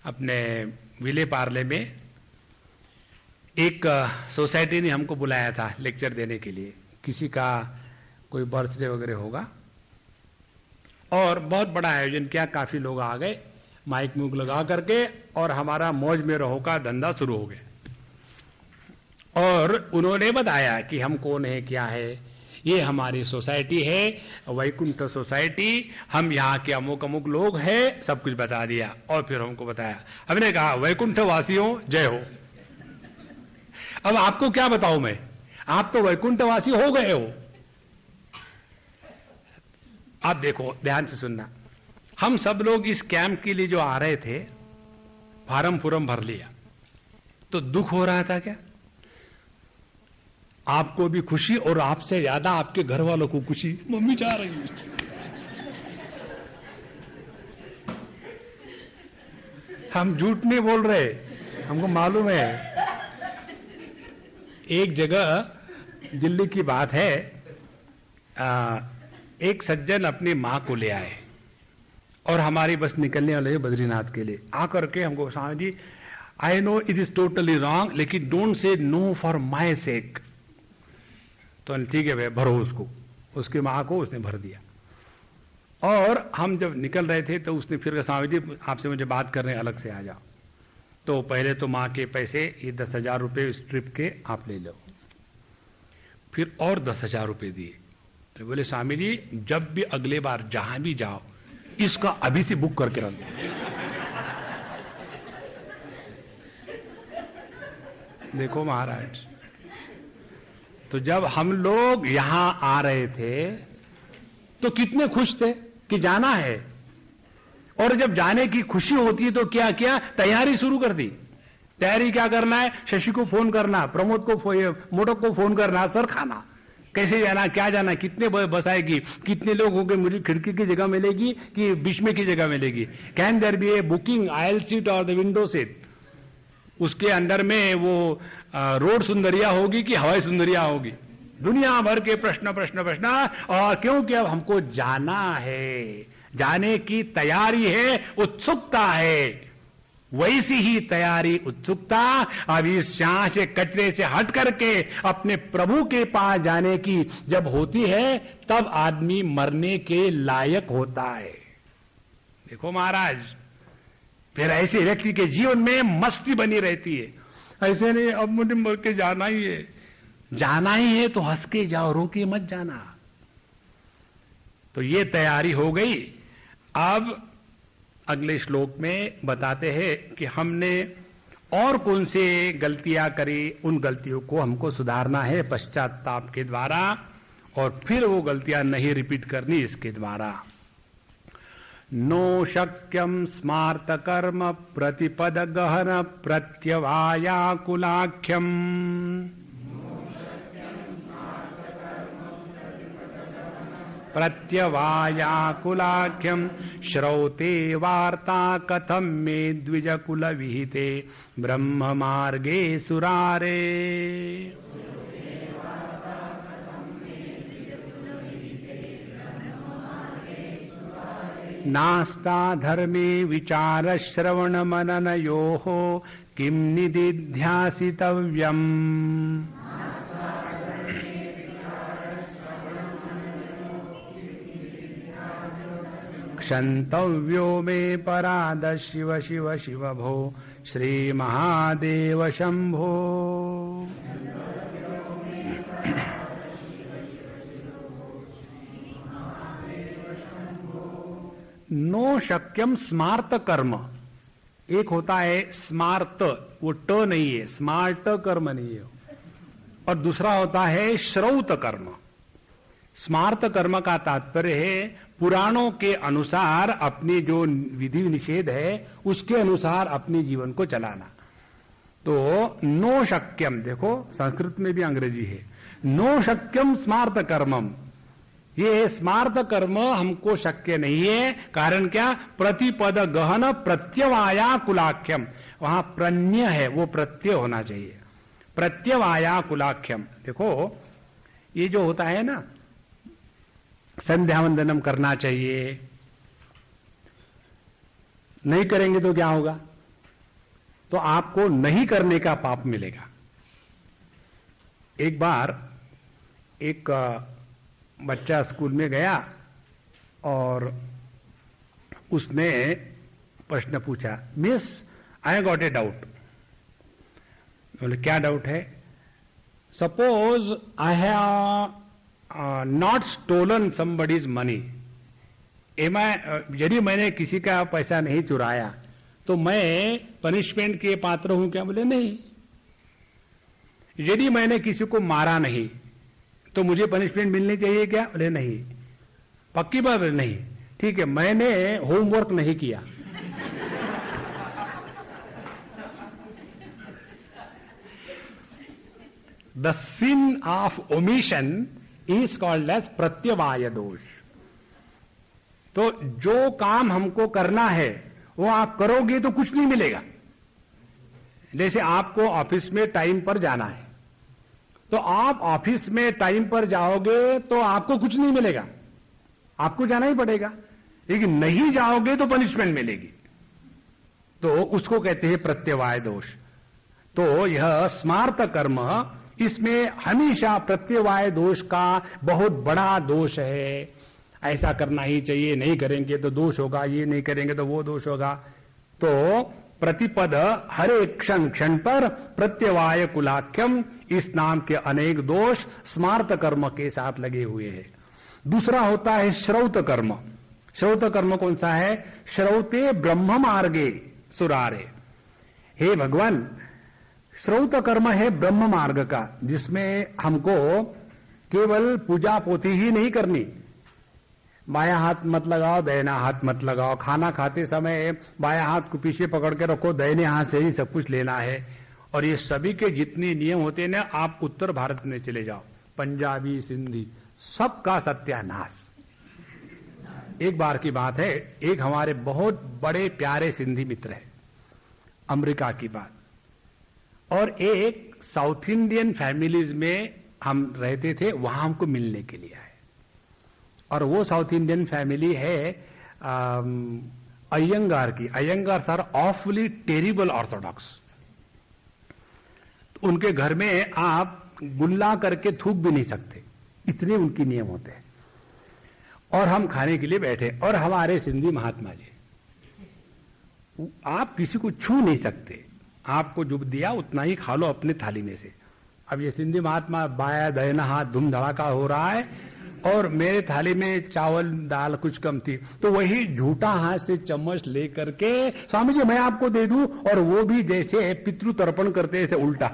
अपने विले पार्ले में, एक सोसाइटी ने हमको बुलाया था लेक्चर देने के लिए, किसी का कोई बर्थडे वगैरह होगा, और बहुत बड़ा आयोजन किया, काफी लोग आ गए माइक मुक लगा करके, और हमारा मौज में रहो का धंधा शुरू हो गया। और उन्होंने बताया कि हम कौन है क्या है, ये हमारी सोसाइटी है वैकुंठ सोसाइटी, हम यहाँ के अमुक अमुक लोग हैं, सब कुछ बता दिया। और फिर हमको बताया, हमने कहा वैकुंठ वासियों जय हो। अब आपको क्या बताऊं मैं, आप तो वैकुंठवासी हो गए हो। आप देखो, ध्यान से सुनना, हम सब लोग इस कैंप के लिए जो आ रहे थे, फार्म फुरम भर लिया, तो दुख हो रहा था क्या? आपको भी खुशी, और आपसे ज्यादा आपके घर वालों को खुशी, मम्मी जा रही है। हम झूठ नहीं बोल रहे, हमको मालूम है। एक जगह दिल्ली की बात है, एक सज्जन अपनी मां को ले आए और हमारी बस निकलने वाले बद्रीनाथ के लिए। आकर के हमको, Swami ji I know it is totally wrong, लेकिन don't say no for my sake. तो ठीक है भाई, भरो उसको। उसकी मां को उसने भर दिया। और हम जब निकल रहे थे तो उसने फिर, स्वामी जी आपसे मुझे बात करने, अलग से आ जाओ। तो पहले तो मां के पैसे ये 10,000 रुपये इस ट्रिप के आप ले लो। फिर और 10,000 रुपये दिए। तो बोले स्वामी जी जब भी अगले बार जहां भी जाओ इसका अभी से बुक करके रख दो। देखो महाराज, तो जब हम लोग यहां आ रहे थे तो कितने खुश थे कि जाना है, और जब जाने की खुशी होती है तो क्या किया, तैयारी शुरू कर दी। तैयारी क्या करना है? शशि को फोन करना, प्रमोद को, मोटक को फोन करना, सर खाना कैसे जाना, क्या जाना, कितने बस आएगी, कितने लोग होंगे, मुझे खिड़की की जगह मिलेगी कि बीच में की जगह मिलेगी, can there be a booking aisle seat और द विंडो सीट, उसके अंदर में वो रोड सुंदरिया होगी कि हवाई सुंदरिया होगी, दुनिया भर के प्रश्न प्रश्न प्रश्न। और क्योंकि अब हमको जाना है, जाने की तैयारी है, उत्सुकता है, वैसी ही तैयारी उत्सुकता अब इस सांस से कचरे से हट करके अपने प्रभु के पास जाने की जब होती है, तब आदमी मरने के लायक होता है। देखो महाराज, फिर ऐसे व्यक्ति के जीवन में मस्ती बनी रहती है। ऐसे नहीं अब मुझे मर के जाना ही है, जाना ही है तो हंस के जाओ, रो के मत जाना। तो ये तैयारी हो गई। अब अगले श्लोक में बताते हैं कि हमने और कौन से गलतियां करी, उन गलतियों को हमको सुधारना है पश्चाताप के द्वारा, और फिर वो गलतियां नहीं रिपीट करनी इसके द्वारा। नो शक्यम स्मार्त कर्म प्रतिपद गहन प्रत्यवायाकुलाख्यम प्रत्यवायाकुलाख्यम श्रौते वार्ता कथम मे द्विजकुल विहिते ब्रह्म मार्गे सुरारे। नास्ता धर्मे विचार श्रवण मननयोः किम निदिध्यासितव्यम्। क्षन्तव्यो मे पराद शिव शिव शिव भो श्री महादेव शंभो। नो शक्यम स्मार्त कर्म, एक होता है स्मार्त, वो ट नहीं है, स्मार्ट कर्म नहीं है, और दूसरा होता है श्रौत कर्म। स्मार्त कर्म का तात्पर्य है पुराणों के अनुसार अपनी जो विधि निषेध है उसके अनुसार अपने जीवन को चलाना। तो नो शक्यम, देखो संस्कृत में भी अंग्रेजी है, नो शक्यम स्मार्त कर्मम, ये स्मार्त कर्म हमको शक्य नहीं है। कारण क्या? प्रतिपद गहन प्रत्यवाया कुलाख्यम, वहां प्रन्य है, वो प्रत्यय होना चाहिए, प्रत्यवाया कुलाख्यम। देखो ये जो होता है ना, संध्या वंदनम करना चाहिए, नहीं करेंगे तो क्या होगा? तो आपको नहीं करने का पाप मिलेगा। एक बार एक बच्चा स्कूल में गया और उसने प्रश्न पूछा, miss I got a doubt. बोले क्या डाउट है? Suppose I have not stolen somebody's money, यदि मैंने किसी का पैसा नहीं चुराया तो मैं पनिशमेंट के पात्र हूं क्या? बोले नहीं। यदि मैंने किसी को मारा नहीं तो मुझे पनिशमेंट मिलनी चाहिए क्या? बोले नहीं। पक्की बात नहीं। ठीक है, मैंने होमवर्क नहीं किया। The sin of omission is called as प्रत्यवाय दोष। तो जो काम हमको करना है वो आप करोगे तो कुछ नहीं मिलेगा। जैसे आपको ऑफिस में टाइम पर जाना है, तो आप ऑफिस में टाइम पर जाओगे तो आपको कुछ नहीं मिलेगा, आपको जाना ही पड़ेगा। लेकिन नहीं जाओगे तो पनिशमेंट मिलेगी, तो उसको कहते हैं प्रत्यवाय दोष। तो यह स्मार्त कर्म, इसमें हमेशा प्रत्यवाय दोष का बहुत बड़ा दोष है। ऐसा करना ही चाहिए, नहीं करेंगे तो दोष होगा, ये नहीं करेंगे तो वो दोष होगा। तो प्रतिपद हर एक क्षण क्षण पर प्रत्यवाय कुलाख्यम, इस नाम के अनेक दोष स्मार्त कर्म के साथ लगे हुए हैं। दूसरा होता है श्रौत कर्म। श्रौत कर्म कौन सा है? श्रौते ब्रह्म मार्गे सुरारे। हे भगवान, श्रौत कर्म है ब्रह्म मार्ग का, जिसमें हमको केवल पूजा पोथी ही नहीं करनी, बायां हाथ मत लगाओ, दाहिना हाथ मत लगाओ, खाना खाते समय बायां हाथ को पीछे पकड़ के रखो, दाहिने हाथ से ही सब कुछ लेना है। और ये सभी के जितने नियम होते हैं ना, आप उत्तर भारत में चले जाओ, पंजाबी, सिंधी, सबका सत्यानाश। एक बार की बात है, एक हमारे बहुत बड़े प्यारे सिंधी मित्र है, अमेरिका की बात, और एक साउथ इंडियन फैमिलीज में हम रहते थे, वहां हमको मिलने के लिए आए। और वो साउथ इंडियन फैमिली है अयंगार की। Iyengar sir ऑफली terrible Orthodox. उनके घर में आप गुल्ला करके थूक भी नहीं सकते, इतने उनके नियम होते हैं। और हम खाने के लिए बैठे, और हमारे सिंधी महात्मा जी, आप किसी को छू नहीं सकते, आपको जो दिया उतना ही खा लो अपने थाली में से। अब ये सिंधी महात्मा बाया दाहिना हाथ धूम धड़ाका हो रहा है, और मेरे थाली में चावल दाल कुछ कम थी, तो वही झूठा हाथ से चम्मच लेकर के स्वामी जी मैं आपको दे दूं, और वो भी जैसे पितृ तर्पण करते थे उल्टा।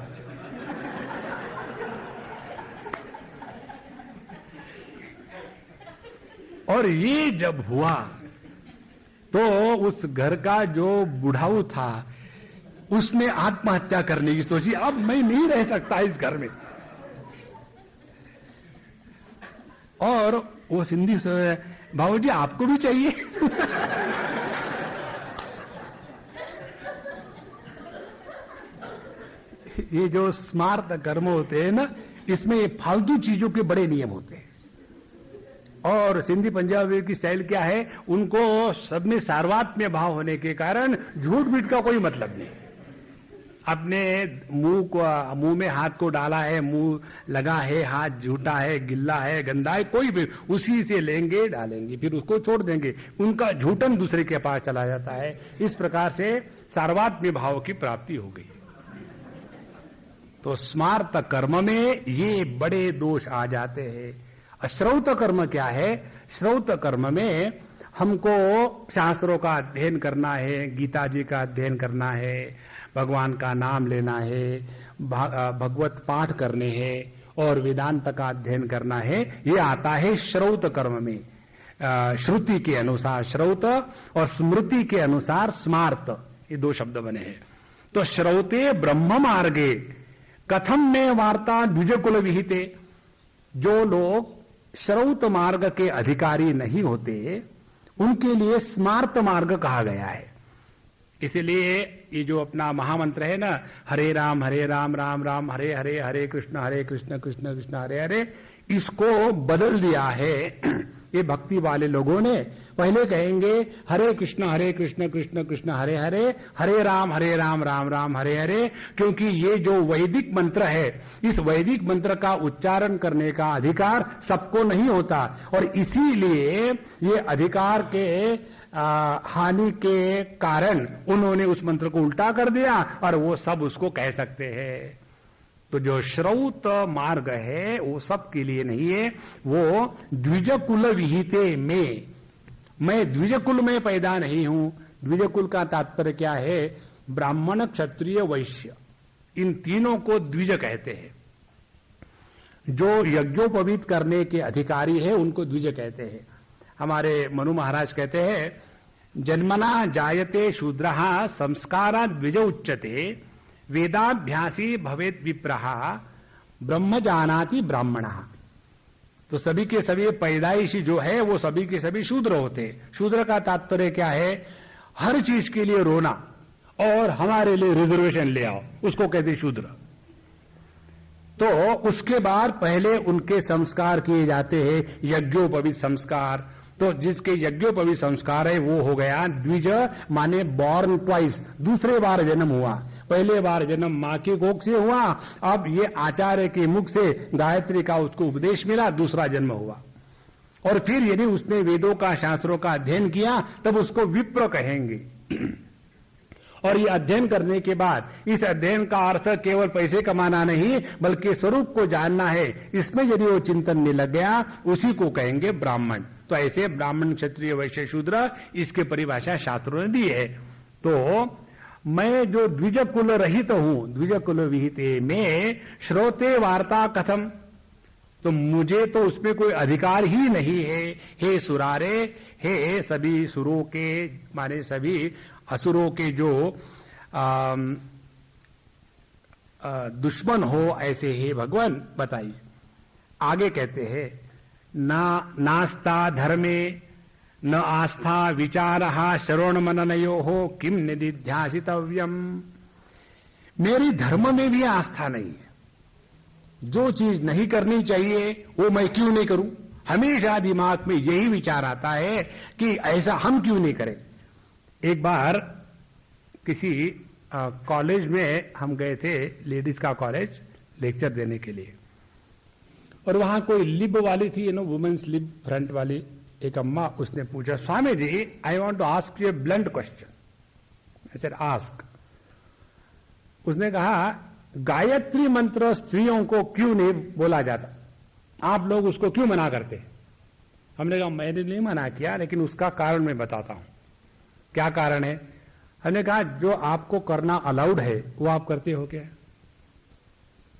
और ये जब हुआ तो उस घर का जो बुढ़ाऊ था उसने आत्महत्या करने की सोची, अब मैं नहीं रह सकता इस घर में। और वो सिंधी से, बाबूजी आपको भी चाहिए? ये जो स्मार्त कर्म होते हैं ना, इसमें ये फालतू चीजों के बड़े नियम होते हैं। और सिंधी पंजाबी की स्टाइल क्या है, उनको सब में सार्वत्म्य भाव होने के कारण झूठ बीठ का कोई मतलब नहीं। अपने मुंह में हाथ को डाला है, मुंह लगा है, हाथ झूठा है, गिल्ला है, गंदा है, कोई भी उसी से लेंगे डालेंगे, फिर उसको छोड़ देंगे, उनका झूठन दूसरे के पास चला जाता है। इस प्रकार से सार्वत्म्य भाव की प्राप्ति हो गई। तो स्मार्त कर्म में ये बड़े दोष आ जाते हैं। अश्रौत कर्म क्या है? श्रौत कर्म में हमको शास्त्रों का अध्ययन करना है, गीता जी का अध्ययन करना है, भगवान का नाम लेना है, भगवत पाठ करने हैं, और वेदांत का अध्ययन करना है। ये आता है श्रौत कर्म में। श्रुति के अनुसार श्रौत और स्मृति के अनुसार स्मार्त, ये दो शब्द बने हैं। तो श्रौते ब्रह्म मार्गे कथम में वार्ता द्विजकुल विहिते। जो लोग श्रौत मार्ग के अधिकारी नहीं होते उनके लिए स्मार्त मार्ग कहा गया है। इसलिए ये जो अपना महामंत्र है ना, हरे राम राम राम हरे हरे, हरे कृष्ण कृष्ण कृष्ण हरे हरे, इसको बदल दिया है ये भक्ति वाले लोगों ने। पहले कहेंगे हरे कृष्ण कृष्ण कृष्ण हरे हरे, हरे राम राम राम हरे हरे, क्योंकि ये जो वैदिक मंत्र है, इस वैदिक मंत्र का उच्चारण करने का अधिकार सबको नहीं होता, और इसीलिए ये अधिकार के हानि के कारण उन्होंने उस मंत्र को उल्टा कर दिया, और वो सब उसको कह सकते हैं। तो जो श्रौत मार्ग है वो सब के लिए नहीं है, वो द्विजकुल विहिते में। मैं द्विजकुल में पैदा नहीं हूं। द्विजकुल का तात्पर्य क्या है? ब्राह्मण, क्षत्रिय, वैश्य, इन तीनों को द्विज कहते हैं। जो यज्ञोपवीत करने के अधिकारी है उनको द्विज कहते हैं। हमारे मनु महाराज कहते हैं, जन्मना जायते शूद्रः संस्कारात् द्विज उच्यते, वेदाभ्यासी भवेत विप्रहा ब्रह्म जानाति ब्राह्मणः। तो सभी के सभी पैदाइशी जो है वो सभी के सभी शूद्र होते हैं। शूद्र का तात्पर्य क्या है? हर चीज के लिए रोना और हमारे लिए रिजर्वेशन ले आओ, उसको कहते शूद्र। तो उसके बाद पहले उनके संस्कार किए जाते हैं, यज्ञोपवीत संस्कार। तो जिसके यज्ञोपवीत संस्कार है वो हो गया द्विज, माने बॉर्न ट्वाइस, दूसरे बार जन्म हुआ। पहले बार जन्म मां की कोख से हुआ, अब ये आचार्य के मुख से गायत्री का उसको उपदेश मिला, दूसरा जन्म हुआ। और फिर यदि उसने वेदों का, शास्त्रों का अध्ययन किया तब उसको विप्र कहेंगे। और ये अध्ययन करने के बाद इस अध्ययन का अर्थ केवल पैसे कमाना नहीं बल्कि स्वरूप को जानना है, इसमें यदि वो चिंतन में लग गया उसी को कहेंगे ब्राह्मण। तो ऐसे ब्राह्मण, क्षत्रिय, वैश्य, शूद्र, इसके परिभाषा शास्त्रों ने दी है। तो मैं जो द्विज कुल रहित हूं, द्विज कुल विहिते में श्रोते वार्ता कथम। तो मुझे तो उसमें कोई अधिकार ही नहीं है। हे सुरारे, हे सभी सुरों के माने सभी असुरों के जो दुश्मन हो, ऐसे हे भगवान बताइए। आगे कहते हैं नास्ता धर्मे न आस्था विचारहा श्रवण मननयो हो किम निदिध्यासितव्यम। मेरी धर्म में भी आस्था नहीं है। जो चीज नहीं करनी चाहिए वो मैं क्यों नहीं करूं, हमेशा दिमाग में यही विचार आता है कि ऐसा हम क्यों नहीं करें। एक बार किसी कॉलेज में हम गए थे, लेडीज का कॉलेज, लेक्चर देने के लिए, और वहां कोई लिब वाली थी, वुमेन्स लिब फ्रंट वाली एक अम्मा, उसने पूछा, Swami ji I want to ask you a blunt question. I said ask. उसने कहा गायत्री मंत्र स्त्रियों को क्यों नहीं बोला जाता, आप लोग उसको क्यों मना करते? हमने कहा मैंने नहीं मना किया, लेकिन उसका कारण मैं बताता हूं। क्या कारण है? हमने कहा जो आपको करना अलाउड है वो आप करते हो क्या?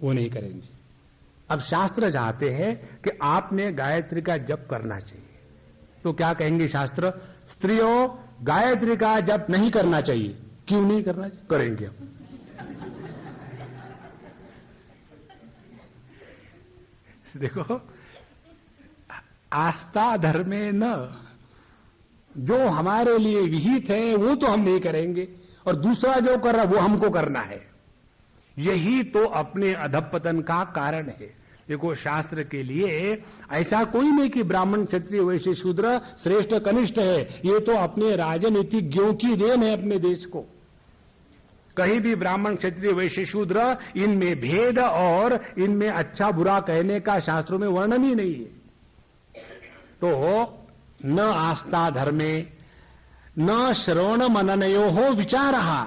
वो नहीं करेंगे। अब शास्त्र चाहते हैं कि आपने गायत्री का जप करना चाहिए, तो क्या कहेंगे शास्त्र? स्त्रियों गायत्री का जप नहीं करना चाहिए। क्यों नहीं करना चाहिए? करेंगे हम। देखो, आस्था धर्मे न, जो हमारे लिए विहित है वो तो हम नहीं करेंगे, और दूसरा जो कर रहा वो हमको करना है। यही तो अपने अधपतन का कारण है। देखो, शास्त्र के लिए ऐसा कोई नहीं कि ब्राह्मण क्षत्रिय वैश्य शूद्र श्रेष्ठ कनिष्ठ है, ये तो अपने राजनीतिज्ञों की देन है अपने देश को। कहीं भी ब्राह्मण क्षत्रिय वैश्य शूद्र इनमें भेद और इनमें अच्छा बुरा कहने का शास्त्रों में वर्णन ही नहीं है। तो न आस्था धर्मे न श्रवण मननयो हो विचारहा,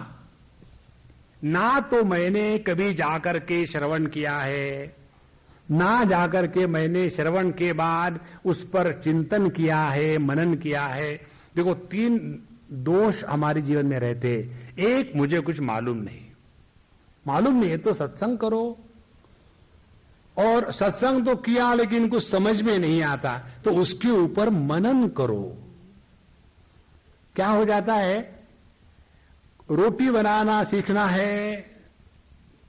ना तो मैंने कभी जाकर के श्रवण किया है, ना जाकर के मैंने श्रवण के बाद उस पर चिंतन किया है, मनन किया है। देखो, तीन दोष हमारे जीवन में रहते। एक, मुझे कुछ मालूम नहीं है तो सत्संग करो, और सत्संग तो किया लेकिन कुछ समझ में नहीं आता तो उसके ऊपर मनन करो। क्या हो जाता है, रोटी बनाना सीखना है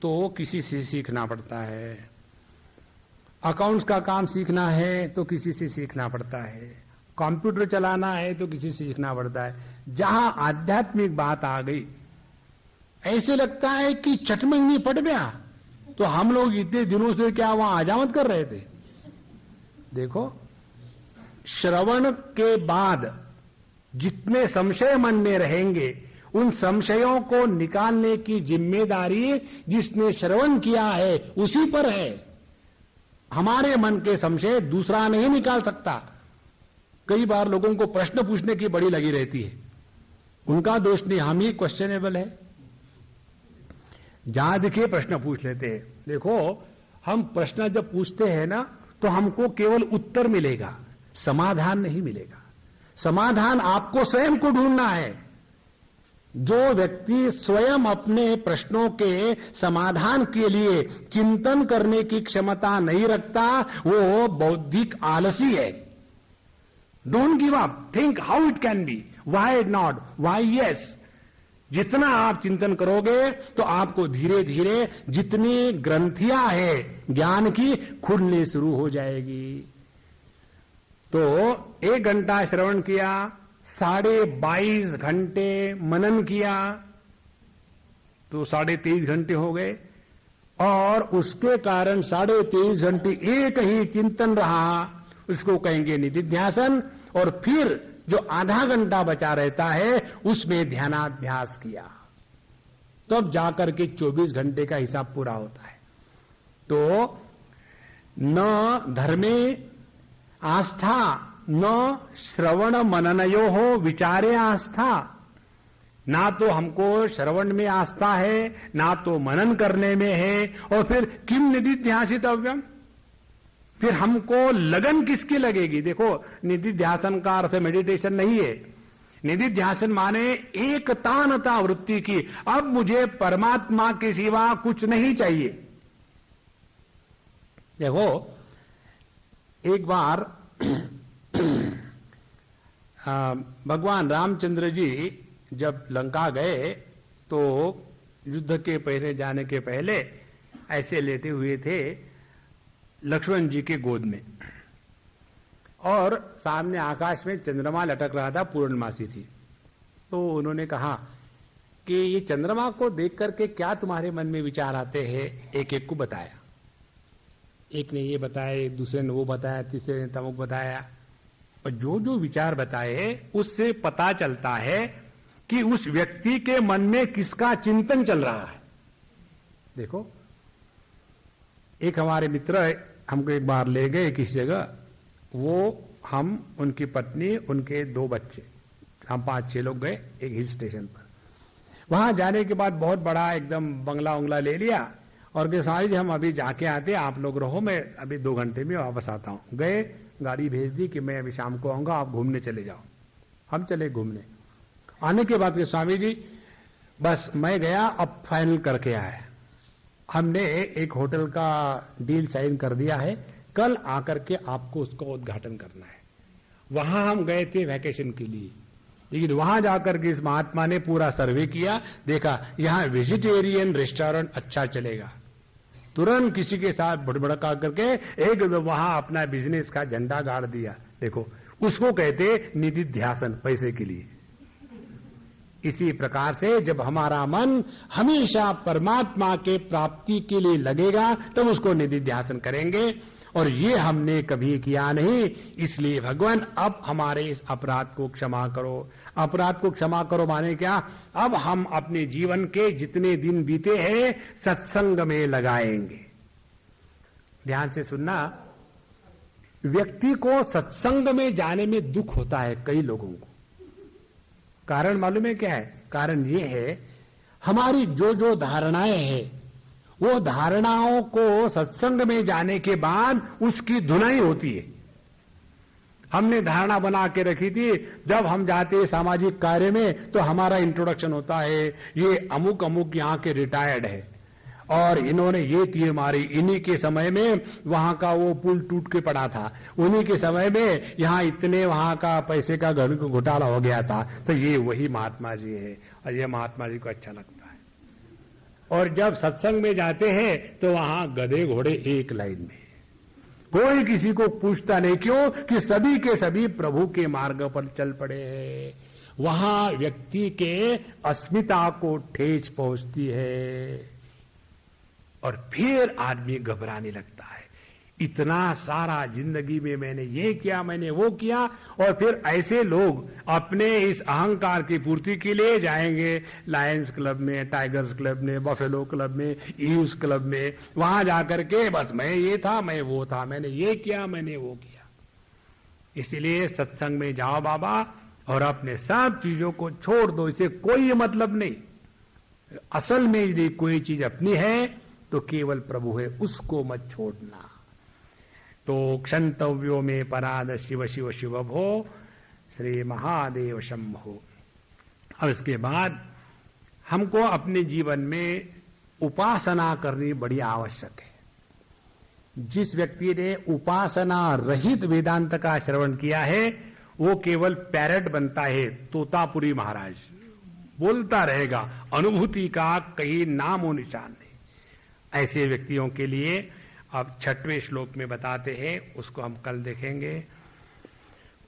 तो किसी से सीखना पड़ता है, अकाउंट्स का काम सीखना है तो किसी से सीखना पड़ता है, कंप्यूटर चलाना है तो किसी से सीखना पड़ता है। जहां आध्यात्मिक बात आ गई, ऐसे लगता है कि चटमंगनी पड़ गया, तो हम लोग इतने दिनों से क्या वहां आजामत कर रहे थे। देखो, श्रवण के बाद जितने संशय मन में रहेंगे, उन संशयों को निकालने की जिम्मेदारी जिसने श्रवण किया है उसी पर है। हमारे मन के संशय दूसरा नहीं निकाल सकता। कई बार लोगों को प्रश्न पूछने की बड़ी लगी रहती है, उनका दोष नहीं, हम ही क्वेश्चनेबल है। जहां दिखे प्रश्न पूछ लेते हैं। देखो, हम प्रश्न जब पूछते हैं ना, तो हमको केवल उत्तर मिलेगा, समाधान नहीं मिलेगा। समाधान आपको स्वयं को ढूंढना है। जो व्यक्ति स्वयं अपने प्रश्नों के समाधान के लिए चिंतन करने की क्षमता नहीं रखता, वो बौद्धिक आलसी है। Don't give up, think how it can be, why not, why yes. जितना आप चिंतन करोगे तो आपको धीरे धीरे जितनी ग्रंथियां हैं ज्ञान की खुलने शुरू हो जाएगी। तो 1 घंटा श्रवण किया, 22.5 घंटे मनन किया, तो 23.5 घंटे हो गए, और उसके कारण 23.5 घंटे एक ही चिंतन रहा, उसको कहेंगे निधिध्यासन। और फिर जो आधा घंटा बचा रहता है उसमें ध्यानाभ्यास किया, तब जाकर के 24 घंटे का हिसाब पूरा होता है। तो न धर्मे आस्था न श्रवण मननयो हो विचारे आस्था। ना तो हमको श्रवण में आस्था है, ना तो मनन करने में है, और फिर किम निधिध्यासितव्यम, फिर हमको लगन किसकी लगेगी। देखो, निधिध्यासन का अर्थ मेडिटेशन नहीं है। निधिध्यासन माने एकतानता वृत्ति की, अब मुझे परमात्मा के सिवा कुछ नहीं चाहिए। देखो, एक बार भगवान रामचंद्र जी जब लंका गए तो युद्ध के पहले जाने के पहले ऐसे लेटे हुए थे लक्ष्मण जी के गोद में, और सामने आकाश में चंद्रमा लटक रहा था, पूर्णमासी थी। तो उन्होंने कहा कि ये चंद्रमा को देख करके क्या तुम्हारे मन में विचार आते हैं? एक एक को बताया, एक ने ये बताया, एक दूसरे ने वो बताया, तीसरे ने तमुक बताया, और जो जो विचार बताए उससे पता चलता है कि उस व्यक्ति के मन में किसका चिंतन चल रहा है। देखो, एक हमारे मित्र हमको एक बार ले गए किसी जगह, वो हम, उनकी पत्नी, उनके 2 बच्चे, हम 5-6 लोग गए एक हिल स्टेशन पर। वहां जाने के बाद बहुत बड़ा एकदम बंगला उंगला ले लिया और कहा साहब जी हम अभी जाके आते, आप लोग रहो, मैं अभी 2 घंटे में वापस आता हूं। गए, गाड़ी भेज दी कि मैं अभी शाम को आऊंगा, आप घूमने चले जाओ। हम चले घूमने। आने के बाद स्वामी जी बस मैं गया, अब फाइनल करके आया, हमने एक होटल का डील साइन कर दिया है, कल आकर के आपको उसका उद्घाटन करना है। वहां हम गए थे वैकेशन के लिए, लेकिन वहां जाकर के इस महात्मा ने पूरा सर्वे किया, देखा यहां वेजिटेरियन रेस्टोरेंट अच्छा चलेगा, तुरंत किसी के साथ बड़बड़का करके एक वहां अपना बिजनेस का झंडा गाड़ दिया। देखो, उसको कहते निधिध्यासन, पैसे के लिए। इसी प्रकार से जब हमारा मन हमेशा परमात्मा के प्राप्ति के लिए लगेगा तब उसको निधिध्यासन करेंगे, और ये हमने कभी किया नहीं। इसलिए भगवान अब हमारे इस अपराध को क्षमा करो। अपराध को क्षमा करो माने क्या? अब हम अपने जीवन के जितने दिन बीते हैं सत्संग में लगाएंगे। ध्यान से सुनना, व्यक्ति को सत्संग में जाने में दुख होता है कई लोगों को। कारण मालूम है क्या है? कारण ये है, हमारी जो जो धारणाएं हैं वो धारणाओं को सत्संग में जाने के बाद उसकी धुनाई होती है। हमने धारणा बना के रखी थी, जब हम जाते हैं सामाजिक कार्य में तो हमारा इंट्रोडक्शन होता है, ये अमुक अमुक यहाँ के रिटायर्ड है और इन्होंने ये तीर मारी, इन्हीं के समय में वहां का वो पुल टूट के पड़ा था, उन्हीं के समय में यहाँ इतने वहां का पैसे का घोटाला हो गया था। तो ये वही महात्मा जी है और ये महात्मा जी को अच्छा लगता है। और जब सत्संग में जाते हैं तो वहां गधे घोड़े एक लाइन में, कोई किसी को पूछता नहीं। क्यों? कि सभी के सभी प्रभु के मार्ग पर चल पड़े हैं। वहां व्यक्ति के अस्मिता को ठेस पहुंचती है और फिर आदमी घबराने लगता है। इतना सारा जिंदगी में मैंने ये किया, मैंने वो किया, और फिर ऐसे लोग अपने इस अहंकार की पूर्ति के लिए जाएंगे लायंस क्लब में, टाइगर्स क्लब में, बफेलो क्लब में, ईव्स क्लब में। वहां जाकर के बस मैं ये था, मैं वो था, मैंने ये किया, मैंने वो किया। इसलिए सत्संग में जाओ बाबा और अपने सब चीजों को छोड़ दो, इसे कोई मतलब नहीं। असल में यदि कोई चीज अपनी है तो केवल प्रभु है, उसको मत छोड़ना। तो क्षंतव्यो में पराद शिव शिव शिव भो श्री महादेव शंभो। अब इसके बाद हमको अपने जीवन में उपासना करनी बड़ी आवश्यक है। जिस व्यक्ति ने उपासना रहित वेदांत का श्रवण किया है वो केवल पैरट बनता है, तोतापुरी महाराज बोलता रहेगा, अनुभूति का कहीं नामो निशान नहीं। ऐसे व्यक्तियों के लिए अब 6वें श्लोक में बताते हैं, उसको हम कल देखेंगे।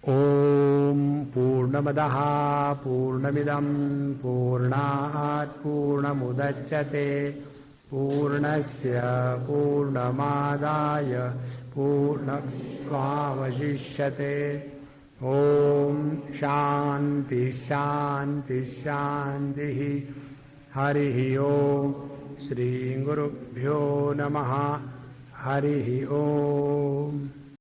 ओम पूर्णमदः पूर्णमिदं पूर्णात् पूर्णमुदच्यते पूर्णस्य पूर्णमादाय पूर्णमेवावशिष्यते। ओम शांति शांति शांति। हरि ओम। श्री गुरुभ्यो नमः। हरि ओम।